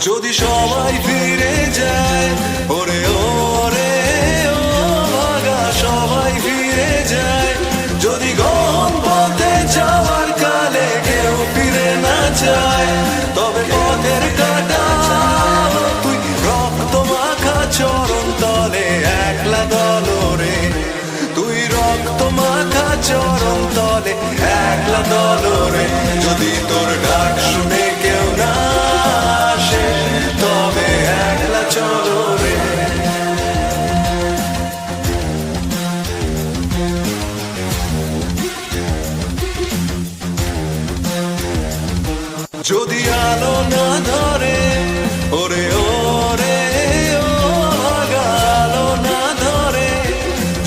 যদি সবাই ফিরে যায়, ওরে ওরে ও ভাগা সবাই ফিরে যায়, যদি গম পথে যাওয়ার কালে কেউ ফিরে না যায়, তবে পথের কাটা তুই রক্ত মাখা চরণ তলে একলা দলরে, তুই রক্ত মাখা চরণ তলে একলা দলরে, যদি তোর ডাক শুনে কেউ না আসে তবে একলা চলো রে। যদি আলো না ধরে, ওরে ওরে ও ভাগা আলো না ধরে,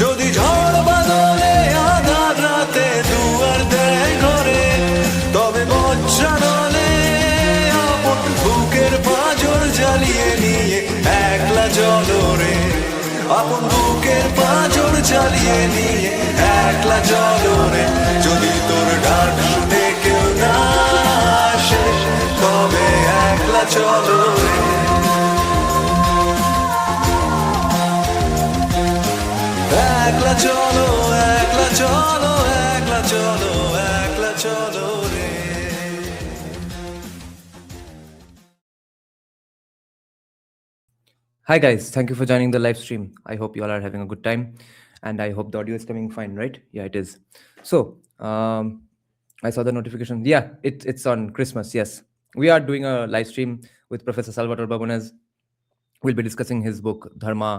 যদি ঝড় বাদলে আধার রাতে দুয়ার দেয় ঘরে, তবে বজ্রানলে আপন বুকের পাঁজর জ্বালিয়ে নিয়ে একলা জলরে, আপন বুকের পাঁজর জ্বালিয়ে নিয়ে একলা জলরে, যদি তোর ডাক শুনে কেউ না আসে তবে একলা চলো রে। একলা চলো, একলা চলো, একলা চলো, একলা চলো রে। Hi guys, thank you for joining the live stream. I hope you all are having a good time, and I hope the audio is coming fine, right? Yeah, it is. So, I saw the notification. Yeah, it's on Christmas. Yes, we are doing a live stream with Professor Salvatore Babones. We'll be discussing his book Dharma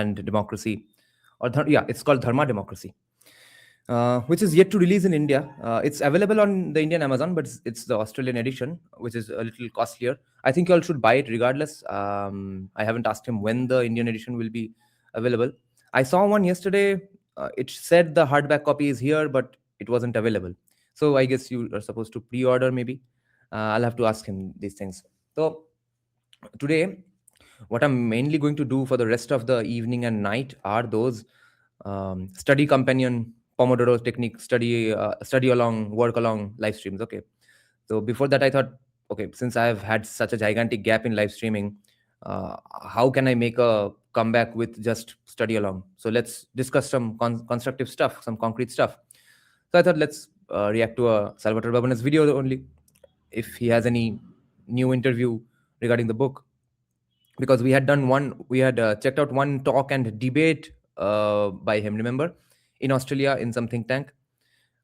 and Democracy, or yeah, it's called Dharma Democracy, which is yet to release in India. It's available on the Indian Amazon, but it's the Australian edition, which is a little costlier. I think you all should buy it regardless. I haven't asked him when the Indian edition will be available. I saw one yesterday. It said the hardback copy is here, but it wasn't available. So I guess you are supposed to pre-order maybe. I'll have to ask him these things. So today, what I'm mainly going to do for the rest of the evening and night are those study companion Pomodoro technique, study along, work along live streams. Okay. So before that, I thought, okay, since I have had such a gigantic gap in live streaming, how can I make a comeback with just study along? So let's discuss some constructive stuff, some concrete stuff. So I thought let's react to a Salvatore Babones video only, if he has any new interview regarding the book. Because we had checked out one talk and debate by him, remember, in Australia in some think tank,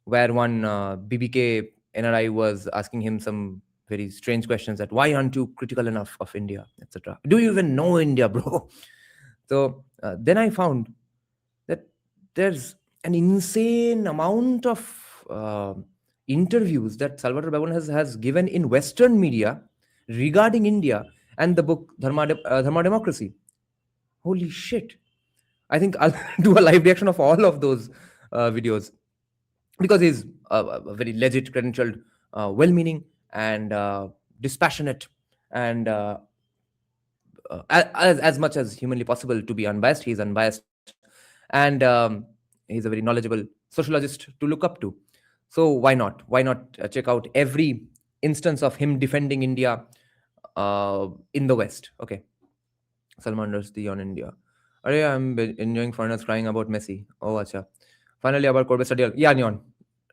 where one BBK NRI was asking him some very strange questions that why aren't you critical enough of India, etc. Do you even know India, bro? So then I found that there's an insane amount of interviews that Salvatore Babones has given in Western media regarding India and the book Dharma Democracy. Holy shit. I think I'll do a live reaction of all of those videos, because he's a very legit, credentialed, well-meaning, and dispassionate, and as much as humanly possible to be unbiased. He's unbiased, and he's a very knowledgeable sociologist to look up to. So why not? Why not check out every instance of him defending India in the West? Okay. Salman Rushdie on India. I'm enjoying foreigners crying about Messi. Oh, acha. Finally, about Korbe study. Yeah, Neon.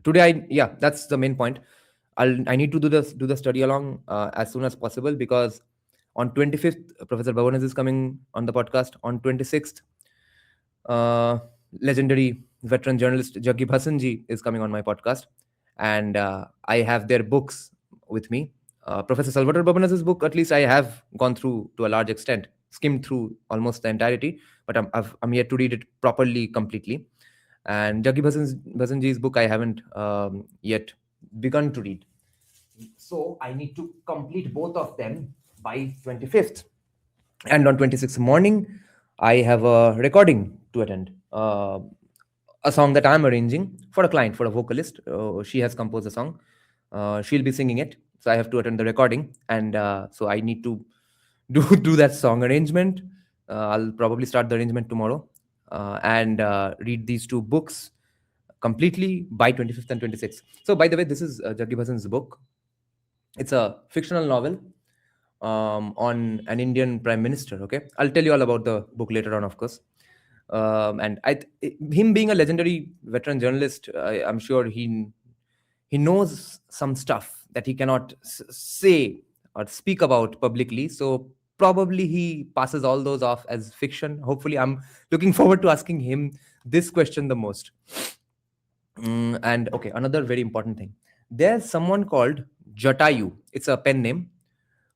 Today, that's the main point. I need to do the study along as soon as possible, because on 25th, Professor Babones is coming on the podcast. On 26th, legendary veteran journalist Jaggi Bhasanji is coming on my podcast, and I have their books with me. Professor Salvatore Babones' book, at least I have gone through to a large extent, skimmed through almost the entirety, but I'm yet to read it properly, completely. And Jaggi Bhasanji's book I haven't yet begun to read. So I need to complete both of them by 25th. And on 26th morning, I have a recording to attend. A song that I'm arranging for a client, for a vocalist. She has composed a song. She'll be singing it. So I have to attend the recording. And so I need to do that song arrangement. I'll probably start the arrangement tomorrow and read these two books completely by 25th and 26th. So by the way, this is Jaggi Bhasan's book. It's a fictional novel on an Indian prime minister. Okay, I'll tell you all about the book later on, of course. And him being a legendary veteran journalist, I'm sure he knows some stuff that he cannot say or speak about publicly. So probably he passes all those off as fiction. Hopefully, I'm looking forward to asking him this question the most. And okay, another very important thing. There's someone called Jatayu. It's a pen name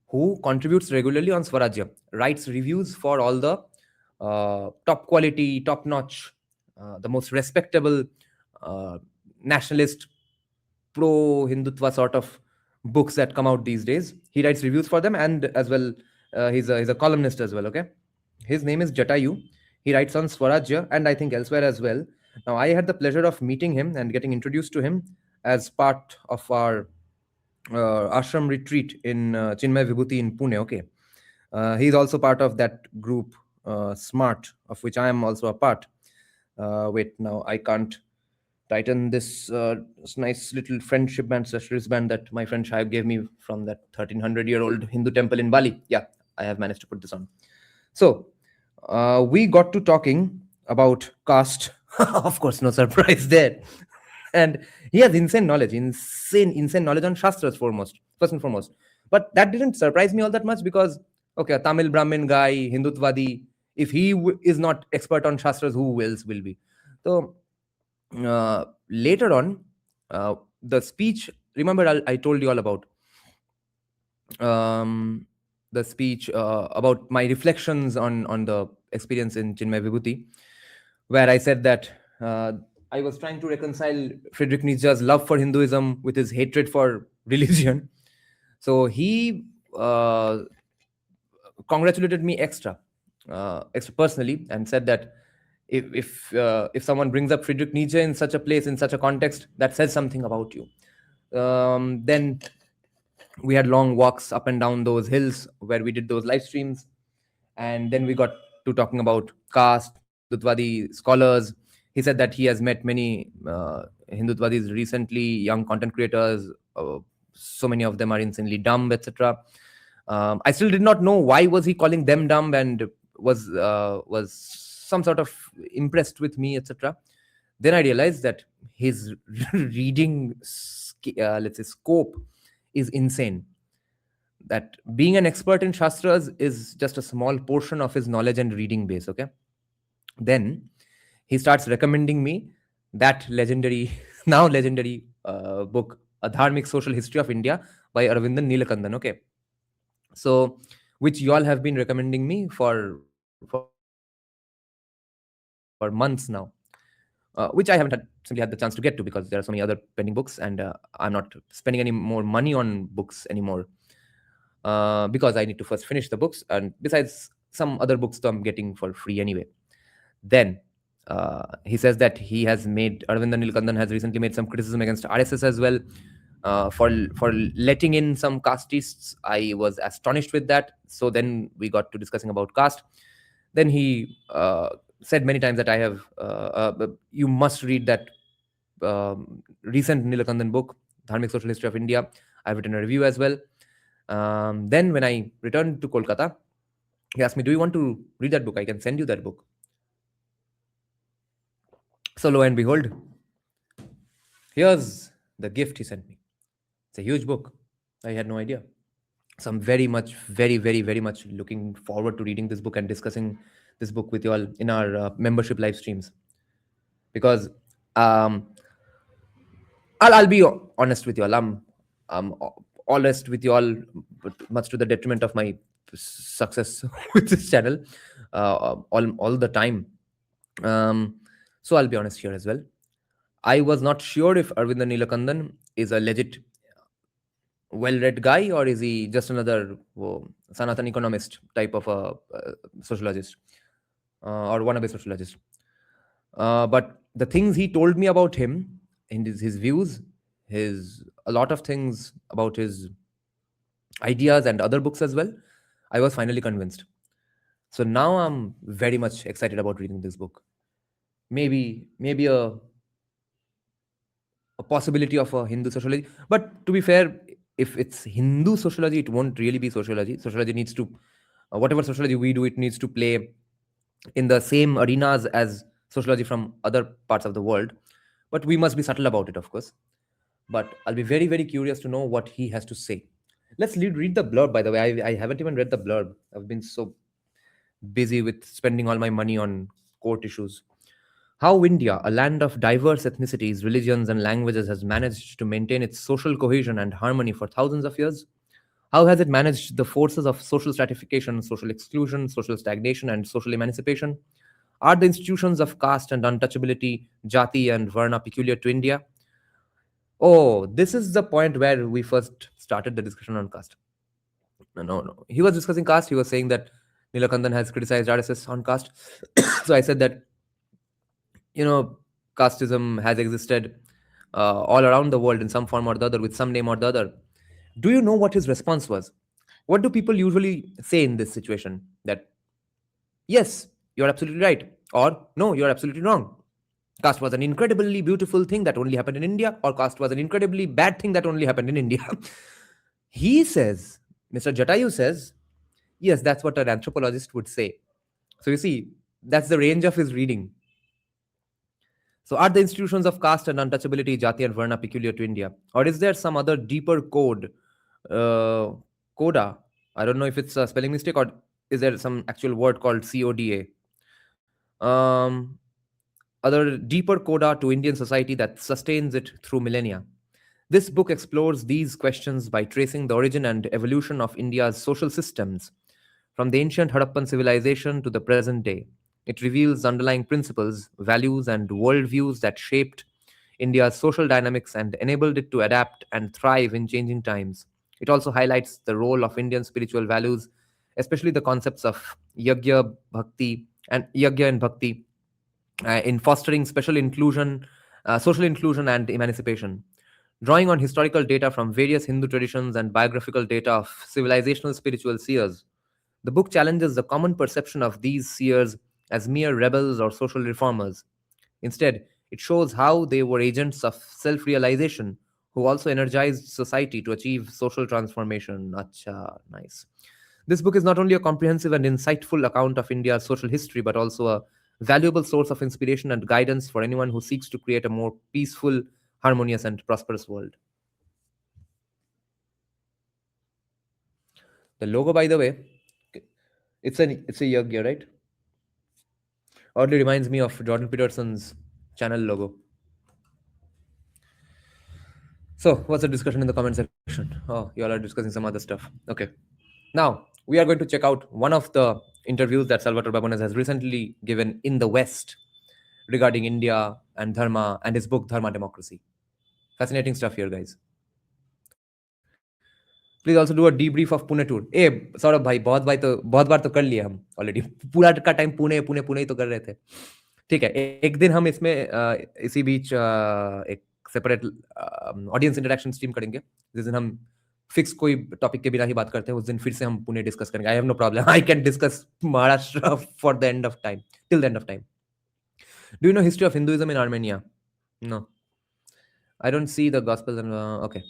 who contributes regularly on Swarajya, writes reviews for all the top quality, top notch, the most respectable uh, nationalist, pro Hindutva sort of books that come out these days. He writes reviews for them, and as well, he's a columnist as well. Okay, his name is Jatayu. He writes on Swarajya and I think elsewhere as well. Now, I had the pleasure of meeting him and getting introduced to him as part of our ashram retreat in Chinmay Vibhuti in Pune. Okay, he's also part of that group, Smart, of which I am also a part. Wait, now I can't tighten this nice little friendship band, slash band that my friend Shaib gave me from that 1300-year-old Hindu temple in Bali. Yeah, I have managed to put this on. So we got to talking about caste. Of course, no surprise there. And he has insane knowledge on Shastras foremost, first and foremost. But that didn't surprise me all that much because, okay, a Tamil Brahmin guy, Hindutvadi, if he is not expert on Shastras, who else will be? So later on, the speech, remember I told you all about um, the speech about my reflections on the experience in Chinmay Vibhuti, where I said that I was trying to reconcile Friedrich Nietzsche's love for Hinduism with his hatred for religion. So he congratulated me extra personally, and said that if someone brings up Friedrich Nietzsche in such a place, in such a context, that says something about you. Then we had long walks up and down those hills where we did those live streams, and then we got to talking about caste, Hindutvadi scholars. He said that he has met many Hindutvadis recently, young content creators. So many of them are insanely dumb, etc. I still did not know why was he calling them dumb, and was some sort of impressed with me, etc. Then I realized that his reading, let's say, scope is insane. That being an expert in Shastras is just a small portion of his knowledge and reading base. Okay. Then he starts recommending me that legendary, now legendary book, A Dharmic Social History of India by Arvindan Neelakandan. Okay. So, which you all have been recommending me for months now, which I haven't simply had the chance to get to because there are so many other pending books, and I'm not spending any more money on books anymore because I need to first finish the books, and besides some other books that I'm getting for free anyway. Then he says that Arvindan Nilkandan has recently made some criticism against RSS as well, for letting in some castistes. I was astonished with that. So then we got to discussing about caste. Then he said many times that you must read that recent Nilakandan book, Dharmic Social History of India. I've written a review as well. Then when I returned to Kolkata, he asked me, "Do you want to read that book? I can send you that book." So lo and behold, here's the gift he sent me. It's a huge book. I had no idea. So I'm very much, very, very, very much looking forward to reading this book and discussing this book with you all in our membership live streams. Because um, I'll be honest with you all. I'm honest with you all, but much to the detriment of my success with this channel, all the time. So I'll be honest here as well. I was not sure if Arvindan Neelakandan is a legit, well-read guy, or is he just another Sanatan economist type of a sociologist, or wannabe sociologist. But the things he told me about him, in his views, a lot of things about his ideas and other books as well, I was finally convinced. So now I'm very much excited about reading this book. Maybe a possibility of a Hindu sociology. But to be fair, if it's Hindu sociology, it won't really be sociology. Sociology needs to, whatever sociology we do, it needs to play in the same arenas as sociology from other parts of the world. But we must be subtle about it, of course. But I'll be very, very curious to know what he has to say. Let's read the blurb, by the way. I haven't even read the blurb. I've been so busy with spending all my money on court issues. How India, a land of diverse ethnicities, religions, and languages, has managed to maintain its social cohesion and harmony for thousands of years? How has it managed the forces of social stratification, social exclusion, social stagnation, and social emancipation? Are the institutions of caste and untouchability, jati and varna peculiar to India? Oh, this is the point where we first started the discussion on caste. No. He was discussing caste. He was saying that Nilakandan has criticized RSS on caste. So I said that, casteism has existed all around the world in some form or the other, with some name or the other. Do you know what his response was? What do people usually say in this situation? That, yes, you're absolutely right, or no, you're absolutely wrong. Caste was an incredibly beautiful thing that only happened in India, or caste was an incredibly bad thing that only happened in India. He says, Mr. Jatayu says, yes, that's what an anthropologist would say. So you see, that's the range of his reading. So are the institutions of caste and untouchability, jati and varna peculiar to India? Or is there some other deeper code, coda? I don't know if it's a spelling mistake, or is there some actual word called CODA? Um, Other deeper coda to Indian society that sustains it through millennia. This book explores these questions by tracing the origin and evolution of India's social systems, from the ancient Harappan civilization to the present day. It reveals underlying principles, values, and worldviews that shaped India's social dynamics and enabled it to adapt and thrive in changing times. It also highlights the role of Indian spiritual values, especially the concepts of yagya and bhakti, in fostering social inclusion and emancipation. Drawing on historical data from various Hindu traditions and biographical data of civilizational spiritual seers, the book challenges the common perception of these seers as mere rebels or social reformers. Instead, it shows how they were agents of self realization who also energized society to achieve social transformation. Acha, nice. This book is not only a comprehensive and insightful account of India's social history, but also a valuable source of inspiration and guidance for anyone who seeks to create a more peaceful, harmonious, and prosperous world. The logo, by the way, it's a yagya, right? Oddly reminds me of Jordan Peterson's channel logo. So, what's the discussion in the comment section? Oh, you all are discussing some other stuff. Okay. Now, we are going to check out one of the interviews that Salvatore Babones has recently given in the West regarding India and Dharma and his book Dharma Democracy. Fascinating stuff here, guys. Please also do a debrief of Pune tour. Saurabh भाई, बहुत बार तो कर लिए हम already. पूरा का time Pune Pune Pune ही तो कर रहे थे. ठीक है, एक दिन हम इसमें इसी बीच एक सेपरेट ऑडियंस इंटरेक्शन स्ट्रीम करेंगे, जिस दिन हम फिक्स कोई टॉपिक के बिना ही बात करते हैं. उस दिन फिर से हम पुणे डिस्कस करेंगे. I have no problem. I can discuss Maharashtra for the end of time, till the end of time. Do you know history of Hinduism in Armenia? No. I don't see the Gospels and okay.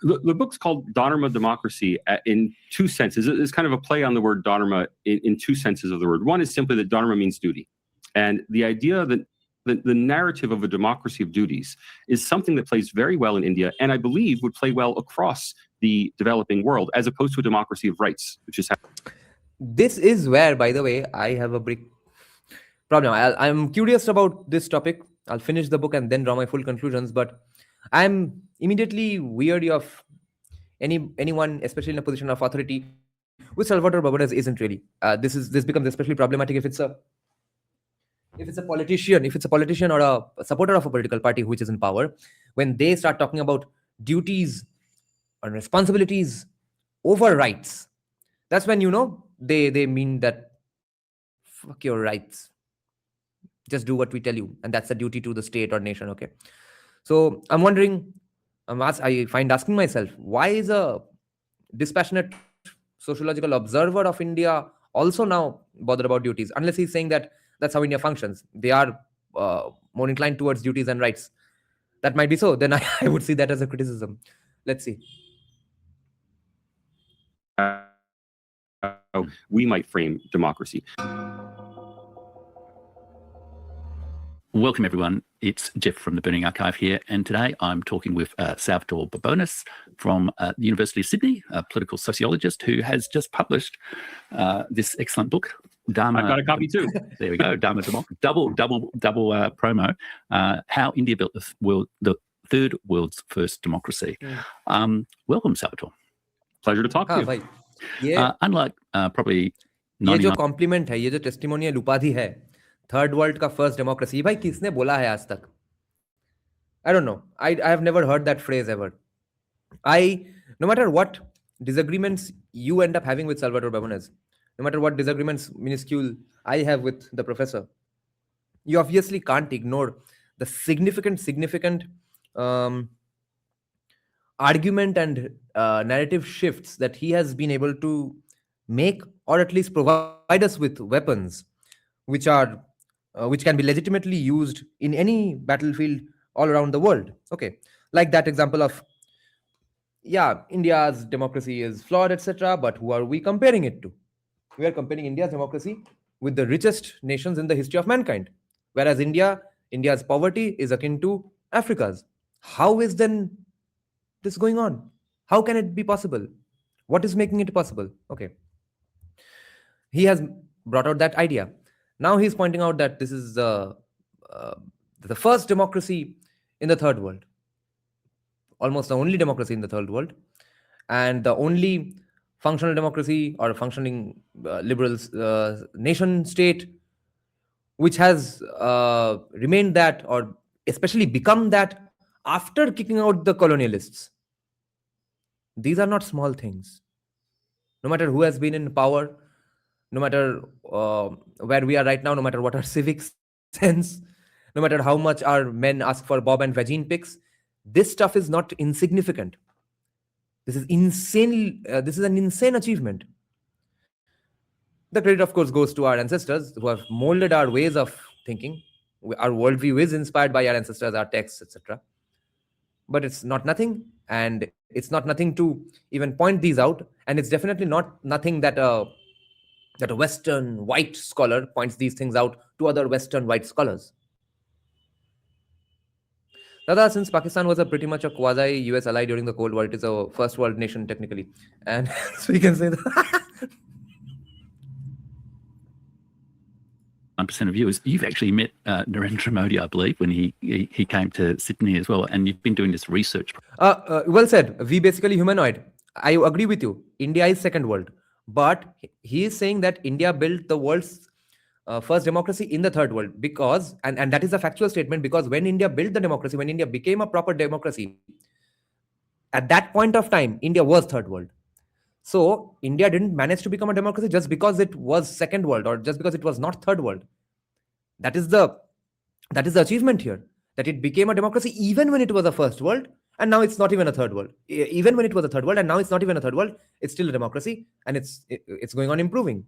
The book's called Dharma Democracy in two senses. It's kind of a play on the word Dharma in two senses of the word. One is simply that Dharma means duty. And the idea that the narrative of a democracy of duties is something that plays very well in India, and I believe would play well across the developing world, as opposed to a democracy of rights, which is... This is where, by the way, I have a big problem. I'm curious about this topic. I'll finish the book and then draw my full conclusions, but I'm immediately weary of anyone, especially in a position of authority, which Salvatore Babones isn't really. This becomes especially problematic if it's a politician or a supporter of a political party which is in power, when they start talking about duties and responsibilities over rights. That's when they mean that fuck your rights. Just do what we tell you, and that's a duty to the state or nation. Okay. So I'm wondering, I find asking myself, why is a dispassionate sociological observer of India also now bothered about duties? Unless he's saying that that's how India functions. They are more inclined towards duties and rights. That might be so. Then I would see that as a criticism. Let's see. How we might frame democracy. Welcome, everyone. It's Jeff from the Burning Archive here, and today I'm talking with Salvatore Babones from the University of Sydney, a political sociologist who has just published this excellent book, Dharma. I've got a copy too. There we go, Dharma Democracy. Double promo. How India built the third world's first democracy. Welcome, Salvatore. Pleasure to talk to you. भाई, ये Unlike probably ये जो complement है, ये जो testimonial उपाधि है, third world का फर्स्ट डेमोक्रेसी, भाई किसने बोला है आज तक? I don't know. I have never heard that phrase ever. No matter what disagreements you end up having with Salvatore Babones, no matter what disagreements minuscule I have with the professor, you obviously can't ignore the significant argument and narrative shifts that he has been able to make, or at least provide us with weapons which can be legitimately used in any battlefield all around the world. Okay, like that example of, yeah, India's democracy is flawed, etc., but who are we comparing it to? We are comparing India's democracy with the richest nations in the history of mankind, whereas India's poverty is akin to Africa's. How is then this going on? How can it be possible? What is making it possible? Okay, he has brought out that idea. Now he's pointing out that this is the first democracy in the third world, almost the only democracy in the third world, and the only functional democracy or functioning liberal nation state which has remained that, or especially become that, after kicking out the colonialists. These are not small things. No matter who has been in power, no matter where we are right now, no matter what our civic sense, no matter how much our men ask for Bob and Vagine pics, this stuff is not insignificant. This is insane. This is an insane achievement. The credit, of course, goes to our ancestors who have molded our ways of thinking. Our worldview is inspired by our ancestors, our texts, etc. But it's not nothing, and it's not nothing to even point these out, and it's definitely not nothing that a Western white scholar points these things out to other Western white scholars. Dada, since Pakistan was pretty much a quasi-US ally during the Cold War, it is a first world nation technically, and so we can say that. 1% of viewers. You've actually met Narendra Modi, I believe, when he came to Sydney as well, and you've been doing this research. Well said. We basically humanoid. I agree with you. India is second world, but he is saying that India built the world's first democracy in the third world because, and that is a factual statement, because when India built the democracy, when India became a proper democracy, at that point of time, India was third world. So India didn't manage to become a democracy just because it was second world or just because it was not third world. That is the achievement here, that it became a democracy even when it was a first world, and now it's not even a third world. Even when it was a third world and now it's not even a third world, it's still a democracy, and it's going on improving.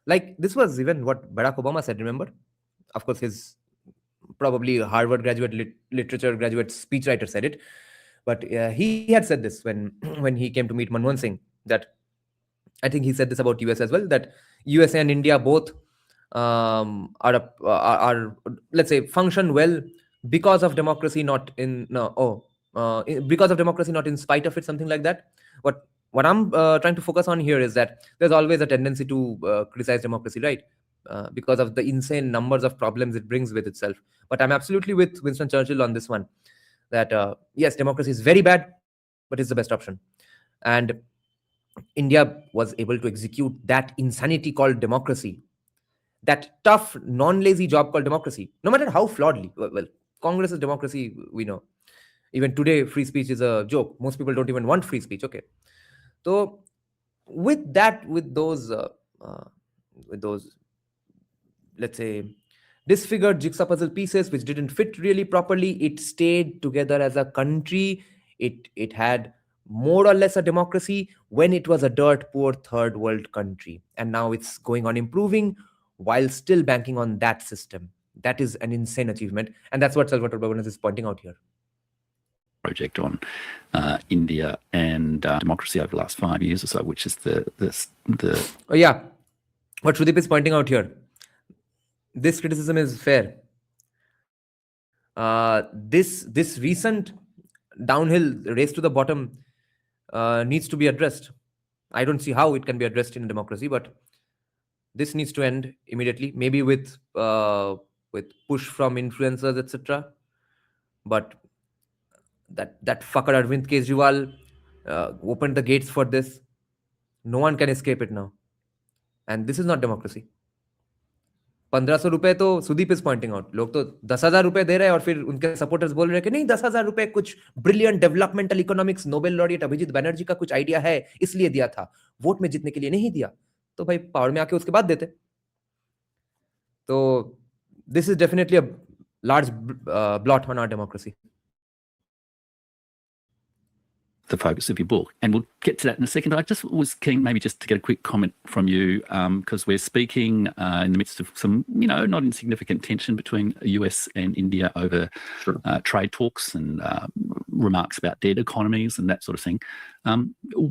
Like this was even what Barack Obama said, remember? Of course, his probably Harvard graduate, literature graduate speechwriter said it, but he had said this when he came to meet Manmohan Singh, that I think he said this about US as well, that USA and India both are let's say function well because of democracy, not in because of democracy, not in spite of it, something like that. What I'm trying to focus on here is that there's always a tendency to criticize democracy, right? Because of the insane numbers of problems it brings with itself. But I'm absolutely with Winston Churchill on this one, that yes, democracy is very bad, but it's the best option. And India was able to execute that insanity called democracy, that tough, non-lazy job called democracy, no matter how flawedly. Well, Congress is democracy, we know. Even today, free speech is a joke. Most people don't even want free speech. Okay, so with those, let's say, disfigured jigsaw puzzle pieces which didn't fit really properly, it stayed together as a country. It had more or less a democracy when it was a dirt poor third world country, and now it's going on improving while still banking on that system. That is an insane achievement. And that's what Salvatore Babones is pointing out here. Project on India and democracy over the last 5 years or so, which is the Oh, yeah. What Sudeep is pointing out here, this criticism is fair. This recent downhill race to the bottom needs to be addressed. I don't see how it can be addressed in a democracy, but this needs to end immediately, maybe with push from influencers, etc. But that fucker Arvind Kejriwal opened the gates for this. No one can escape it now. And this is not democracy. 1500 रुपए तो Sudeep is pointing out, लोग तो 10,000 रुपए दे रहे हैं और फिर उनके सपोर्टर्स बोल रहे हैं कि नहीं 10,000 रुपए कुछ brilliant developmental economics Nobel laureate Abhijit Banerjee का कुछ आइडिया है इसलिए दिया था, वोट में जीतने के लिए नहीं दिया। तो भाई पावर में आके उसके बाद देते। तो this is definitely a large blot on our democracy. The focus of your book, and we'll get to that in a second. I just was keen maybe just to get a quick comment from you, because we're speaking in the midst of some, not insignificant tension between US and India over trade talks and remarks about dead economies and that sort of thing.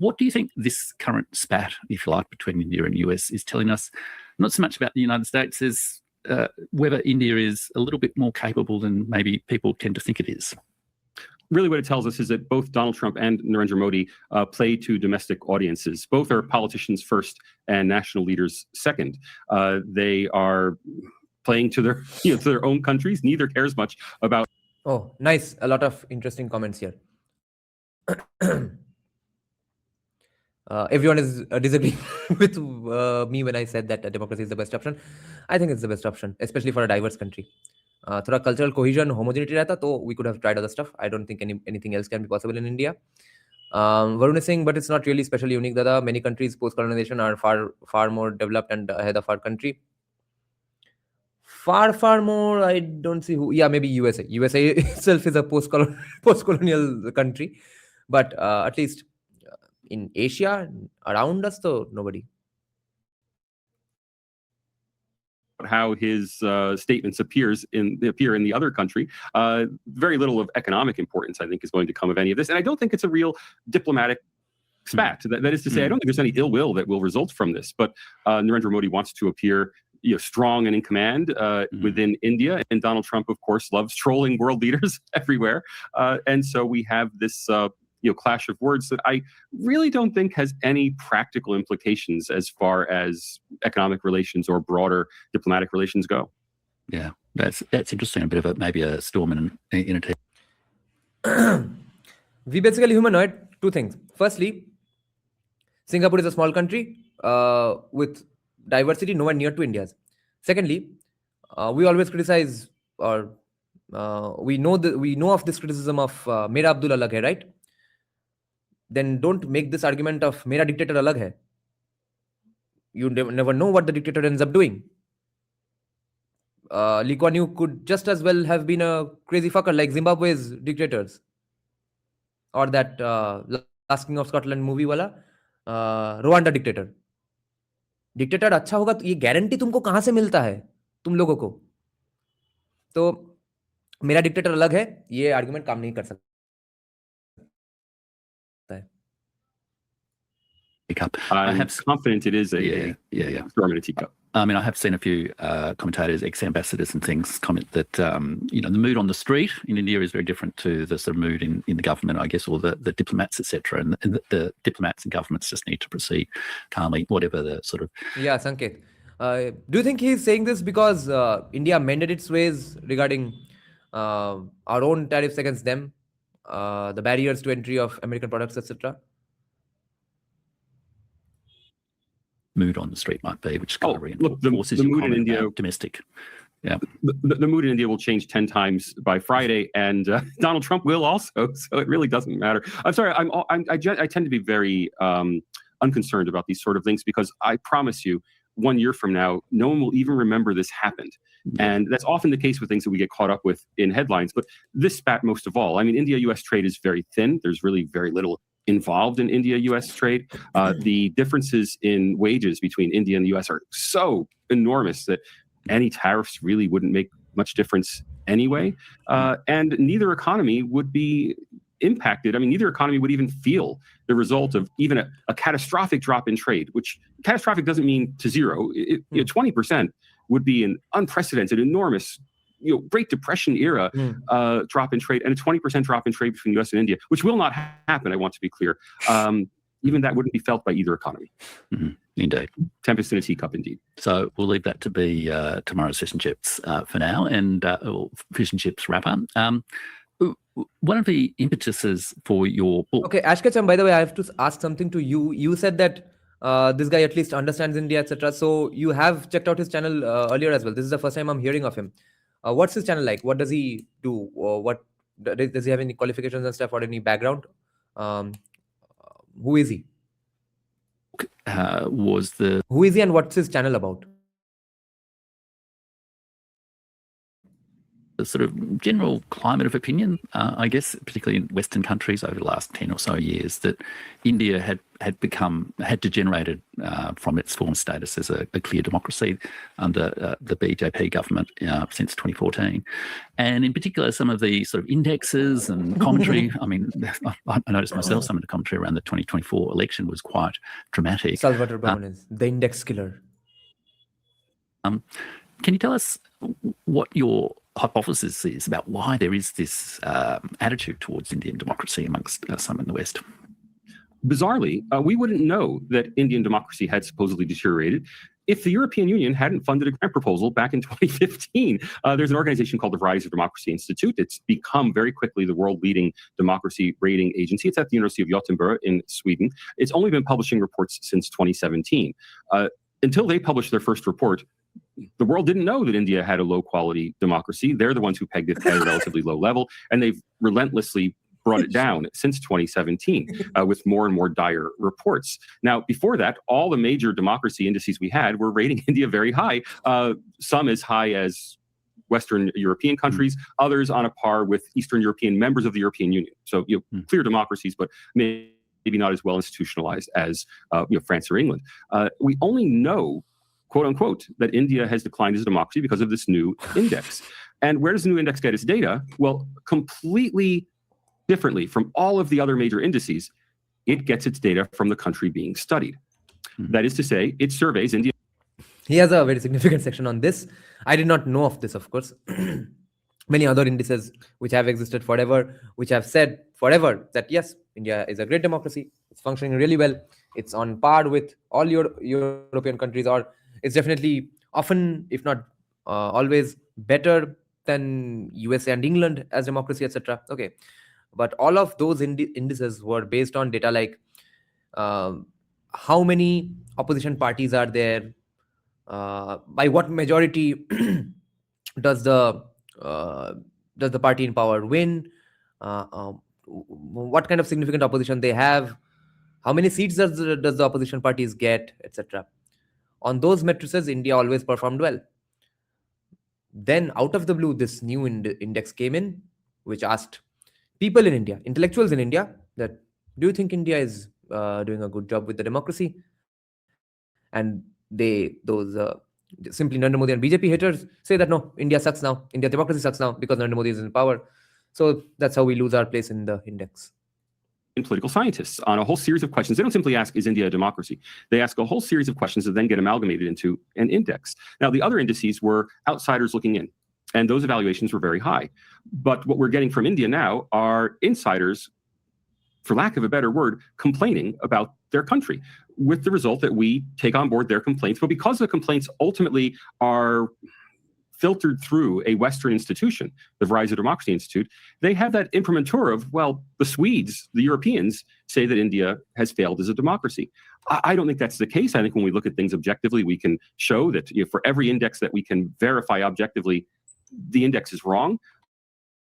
What do you think this current spat, if you like, between India and US is telling us, not so much about the United States as whether India is a little bit more capable than maybe people tend to think it is? Really what it tells us is that both Donald Trump and Narendra Modi play to domestic audiences. Both are politicians first and national leaders second. They are playing to their, to their own countries. Neither cares much about. Oh, nice. A lot of interesting comments here. Everyone is disagreeing with me when I said that democracy is the best option. I think it's the best option, especially for a diverse country. थोड़ा cultural cohesion, homogeneity रहता तो we could have tried other stuff. I don't think anything else can be possible in India. Varun is saying, but it's not really specially unique, Dada. Many countries post-colonization are far more developed and ahead of our country. Far more, I don't see who. Yeah, maybe USA. USA itself is a post-colonial country. But at least in Asia, around us, though, nobody. How his statements appear in the other country. Very little of economic importance, I think, is going to come of any of this. And I don't think it's a real diplomatic spat. That is to say, I don't think there's any ill will that will result from this. But Narendra Modi wants to appear strong and in command within India. And Donald Trump, of course, loves trolling world leaders everywhere. And so we have this clash of words that I really don't think has any practical implications as far as economic relations or broader diplomatic relations go. Yeah, that's interesting. A bit of maybe a storm in a tea. We basically humanoid two things. Firstly, Singapore is a small country with diversity nowhere near to India's. Secondly, we always criticize or we know of this criticism of Mera Abdul Alag hai, right? Then don't make this argument of Mera dictator alag hai. You never know what the dictator ends up doing. Lee Kuan Yew could just as well have been a crazy fucker like Zimbabwe's dictators. Or that Last King of Scotland movie wala Rwanda dictator. Dictator अच्छा होगा तो ये guarantee तुमको कहां से मिलता है तुम लोगों को? तो मेरा डिक्टेटर अलग है, ये आर्गुमेंट काम नहीं कर सकता। I'm confident it is a storm in a teacup. I mean, I have seen a few commentators, ex-ambassadors and things comment that, the mood on the street in India is very different to the sort of mood in the government, I guess, or the diplomats, etc. And the diplomats and governments just need to proceed calmly, whatever the sort of... Yeah, Sanket. Do you think he's saying this because India mended its ways regarding our own tariffs against them, the barriers to entry of American products, etc.? Mood on the street might be, which kind of look, the mood in India, domestic. Yeah, the mood in India will change 10 times by Friday, and Donald Trump will also. So it really doesn't matter. I'm sorry. I tend to be very unconcerned about these sort of things because I promise you, 1 year from now, no one will even remember this happened. Yeah. And that's often the case with things that we get caught up with in headlines. But this spat most of all. I mean, India-US trade is very thin. There's really very little involved in India-US trade. The differences in wages between India and the US are so enormous that any tariffs really wouldn't make much difference anyway. And neither economy would be impacted. I mean, neither economy would even feel the result of even a catastrophic drop in trade, which catastrophic doesn't mean to zero. 20% would be an unprecedented, enormous, Great Depression era drop in trade, and a 20% drop in trade between the US and India, which will not happen, I want to be clear. Even that wouldn't be felt by either economy. Indeed. Tempest in a teacup, indeed. So we'll leave that to be tomorrow's Fish and Chips for now, and Fish and Chips wrap up. One of the impetuses for your book. Okay, Ashkacham, by the way, I have to ask something to you. You said that this guy at least understands India, etc. So you have checked out his channel earlier as well. This is the first time I'm hearing of him. What's his channel like? What does he do? What does he have any qualifications and stuff, or any background? Who is he? Who is he, and what's his channel about? The sort of general climate of opinion, I guess, particularly in Western countries over the last 10 or so years, that India had degenerated from its former status as a clear democracy under the BJP government since 2014. And in particular, some of the sort of indexes and commentary, I mean, I noticed myself some of the commentary around the 2024 election was quite dramatic. Salvatore Babones, the index killer. Can you tell us what your hypothesis is about why there is this attitude towards Indian democracy amongst some in the West? Bizarrely, we wouldn't know that Indian democracy had supposedly deteriorated if the European Union hadn't funded a grant proposal back in 2015. There's an organization called the Rise of Democracy Institute. It's become very quickly the world-leading democracy rating agency. It's at the University of Gothenburg in Sweden. It's only been publishing reports since 2017. Until they published their first report, the world didn't know that India had a low-quality democracy. They're the ones who pegged it at a relatively low level, and they've relentlessly brought it down since 2017 with more and more dire reports. Now, before that, all the major democracy indices we had were rating India very high, some as high as Western European countries, others on a par with Eastern European members of the European Union. So, clear democracies, but maybe not as well institutionalized as France or England. We only know, quote unquote, that India has declined as a democracy because of this new index. And where does the new index get its data? Well, completely differently from all of the other major indices, it gets its data from the country being studied. That is to say, it surveys India. He has a very significant section on this. I did not know of this, of course. Many other indices which have existed forever, which have said forever that yes, India is a great democracy. It's functioning really well. It's on par with all European countries, or it's definitely often, if not always, better than USA and England as democracy, etc. Okay, but all of those indices were based on data like how many opposition parties are there, by what majority does the party in power win, what kind of significant opposition they have, how many seats does the opposition parties get, etc. On those matrices, India always performed well. Then out of the blue, this new index came in, which asked people in India, intellectuals in India, that do you think India is doing a good job with the democracy? And those simply Narendra Modi and BJP haters say that no, India sucks now. India democracy sucks now because Narendra Modi is in power. So that's how we lose our place in the index. Political scientists on a whole series of questions. They don't simply ask, is India a democracy? They ask a whole series of questions that then get amalgamated into an index. Now, the other indices were outsiders looking in, and those evaluations were very high. But what we're getting from India now are insiders, for lack of a better word, complaining about their country, with the result that we take on board their complaints. But because the complaints ultimately are filtered through a Western institution, the Rise of Democracy Institute, they have that imprimatur of, well, the Swedes, the Europeans, say that India has failed as a democracy. I don't think that's the case. I think when we look at things objectively, we can show that for every index that we can verify objectively, the index is wrong.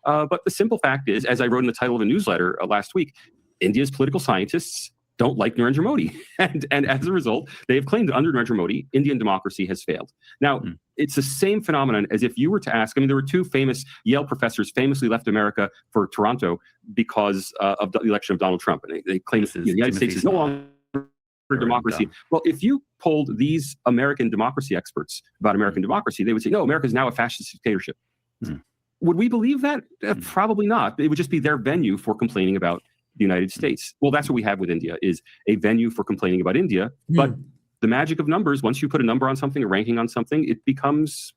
But the simple fact is, as I wrote in the title of a newsletter last week, India's political scientists don't like Narendra Modi. And as a result, they have claimed that under Narendra Modi, Indian democracy has failed. Now, it's the same phenomenon as if you were to ask, I mean, there were two famous Yale professors famously left America for Toronto because of the election of Donald Trump. And they claimed that the United States is no longer a democracy. Well, if you polled these American democracy experts about American democracy, they would say, no, America is now a fascist dictatorship. Would we believe that? Probably not. It would just be their venue for complaining about the United States. Well, that's what we have with India, is a venue for complaining about India. But the magic of numbers, once you put a number on something, a ranking on something, it becomes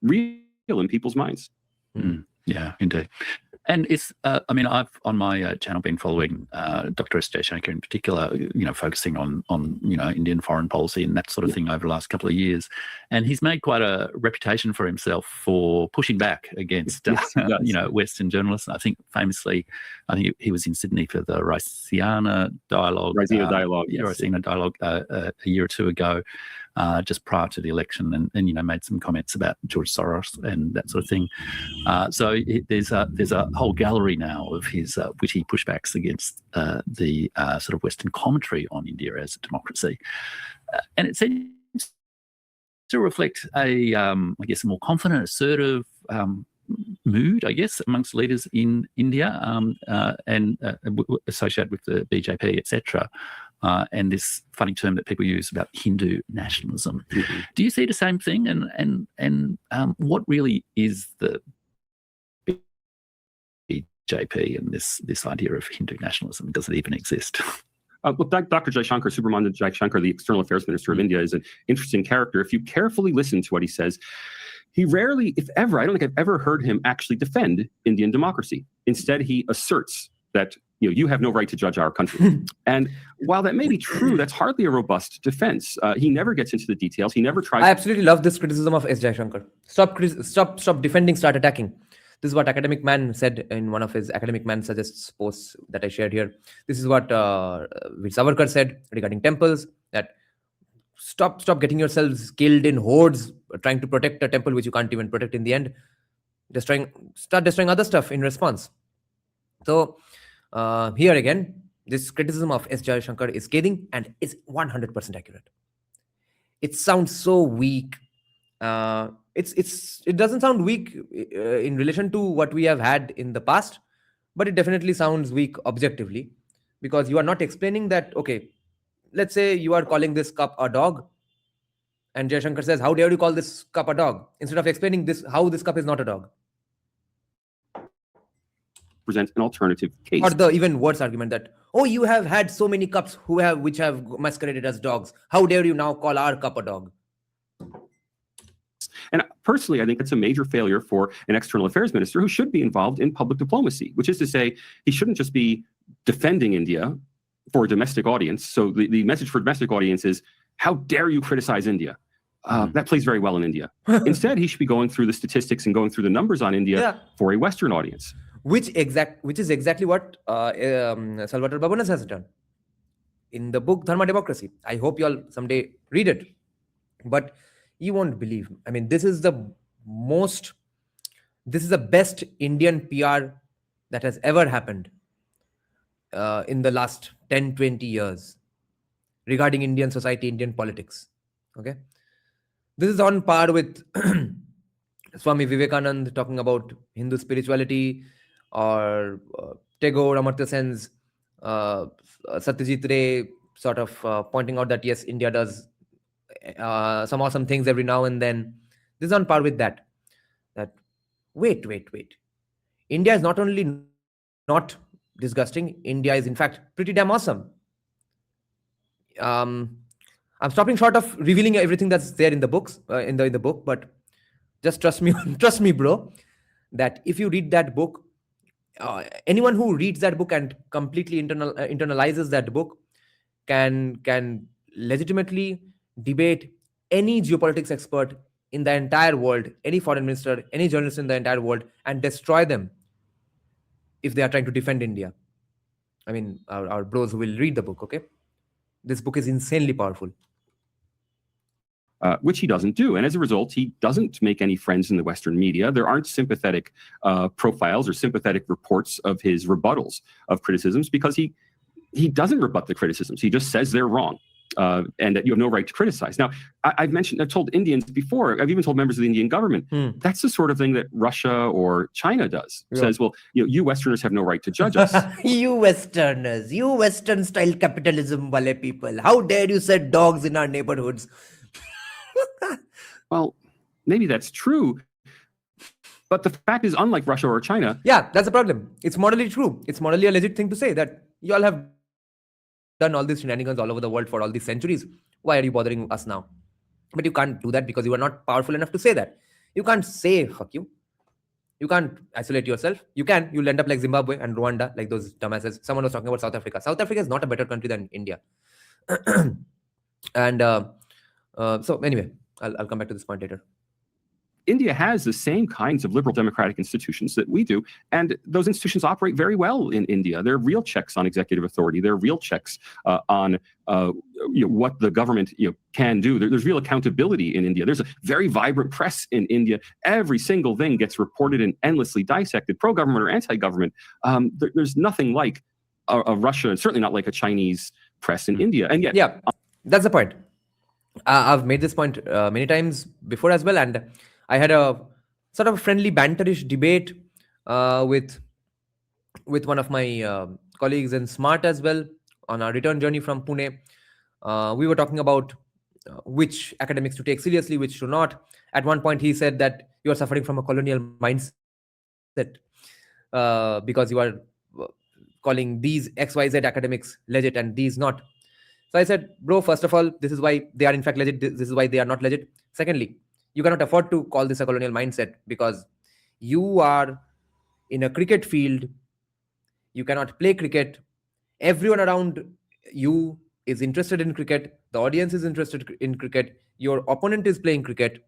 real in people's minds. Yeah, indeed. And it's, I mean, I've on my channel been following Dr. S. Jaishankar in particular, focusing on Indian foreign policy and that sort of thing over the last couple of years. And he's made quite a reputation for himself for pushing back against, Western journalists. I think famously, he was in Sydney for the Raisina Dialogue. Raisina Dialogue a year or two ago. Just prior to the election, and made some comments about George Soros and that sort of thing. So there's a whole gallery now of his witty pushbacks against the sort of Western commentary on India as a democracy, and it seems to reflect a more confident, assertive mood, amongst leaders in India and associated with the BJP, etc. And this funny term that people use about Hindu nationalism. Do you see the same thing? And what really is the BJP and this idea of Hindu nationalism? Does it even exist? Look, Dr. Jaishankar, Subramanian Jaishankar, the External Affairs Minister of India, is an interesting character. If you carefully listen to what he says, he rarely, if ever, I don't think I've ever heard him actually defend Indian democracy. Instead, he asserts that you have no right to judge our country. And while that may be true, that's hardly a robust defense. He never gets into the details. He never tries. I absolutely love this criticism of S. Jaishankar. Stop defending, start attacking. This is what Academic Man said in one of his Academic Man Suggests posts that I shared here. This is what Savarkar said regarding temples, that stop getting yourselves killed in hordes, trying to protect a temple which you can't even protect in the end. Start destroying other stuff in response. So here again, this criticism of S. Jaishankar is scathing and is 100% accurate. It sounds so weak. It doesn't sound weak in relation to what we have had in the past, but it definitely sounds weak objectively, because you are not explaining that, okay, let's say you are calling this cup a dog, and Jaishankar says, how dare you call this cup a dog? Instead of explaining how this cup is not a dog. Present an alternative case. Or the even worse argument that, oh, you have had so many cups which have masqueraded as dogs. How dare you now call our cup a dog? And personally, I think it's a major failure for an external affairs minister who should be involved in public diplomacy, which is to say, he shouldn't just be defending India for a domestic audience. So the message for domestic audience is, how dare you criticize India? That plays very well in India. Instead, he should be going through the statistics and going through the numbers on India for a Western audience. Which is exactly what Salvatore Babones has done in the book Dharma, Democracy. I hope you all someday read it. But you won't believe. I mean, this is the best Indian PR that has ever happened in the last 10, 20 years regarding Indian society, Indian politics. Okay. This is on par with Swami Vivekananda talking about Hindu spirituality, or Tagore, Amartya Sen's Satyajit Ray sort of pointing out that yes, India does some awesome things every now and then. This is on par with that. That wait. India is not only not disgusting, India is in fact pretty damn awesome. I'm stopping short of revealing everything that's there in the books, in the book, but just trust me, bro, that if you read that book, anyone who reads that book and completely internalizes that book can legitimately debate any geopolitics expert in the entire world, any foreign minister, any journalist in the entire world, and destroy them if they are trying to defend India. I mean, our bros who will read the book, okay? This book is insanely powerful. Which he doesn't do. And as a result, he doesn't make any friends in the Western media. There aren't sympathetic profiles or sympathetic reports of his rebuttals of criticisms, because he doesn't rebut the criticisms. He just says they're wrong. And that you have no right to criticize. Now, I've told Indians before, I've even told members of the Indian government, that's the sort of thing that Russia or China does. Yeah. Says, well, you Westerners have no right to judge us. You Westerners, you Western style capitalism wale people, how dare you set dogs in our neighborhoods? Well, maybe that's true, But the fact is, unlike Russia or China, Yeah, that's the problem. It's morally true. It's morally a legit thing to say that you all have done all these shenanigans all over the world for all these centuries. Why are you bothering us now? But you can't do that because you are not powerful enough to say that. You can't say fuck you. You can't isolate yourself. You can. You'll end up like Zimbabwe and Rwanda, like those dumbasses. Someone was talking about South Africa. South Africa is not a better country than India. And so anyway, I'll come back to this point later. India has the same kinds of liberal democratic institutions that we do, and those institutions operate very well in India. There are real checks on executive authority. There are real checks on what the government can do. There's real accountability in India. There's a very vibrant press in India. Every single thing gets reported and endlessly dissected, pro-government or anti-government. There's nothing like a Russia, and certainly not like a Chinese press in India. And yet, yeah, that's the point. I've made this point many times before as well, and I had a sort of friendly banterish debate with one of my colleagues in Smart as well on our return journey from Pune. We were talking about which academics to take seriously, which to not. At one point, he said that you are suffering from a colonial mindset because you are calling these XYZ academics legit and these not. So I said, bro, first of all, this is why they are in fact legit. This is why they are not legit. Secondly, you cannot afford to call this a colonial mindset because you are in a cricket field. You cannot play cricket. Everyone around you is interested in cricket. The audience is interested in cricket. Your opponent is playing cricket.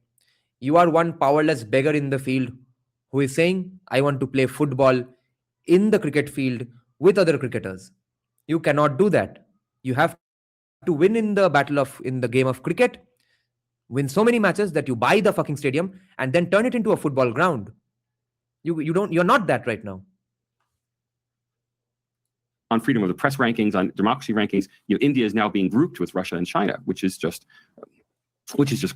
You are one powerless beggar in the field who is saying, I want to play football in the cricket field with other cricketers. You cannot do that. You have to win in the game of cricket, win so many matches that you buy the fucking stadium and then turn it into a football ground. You're not that right now. On freedom of the press rankings, on democracy rankings, India is now being grouped with Russia and China, which is just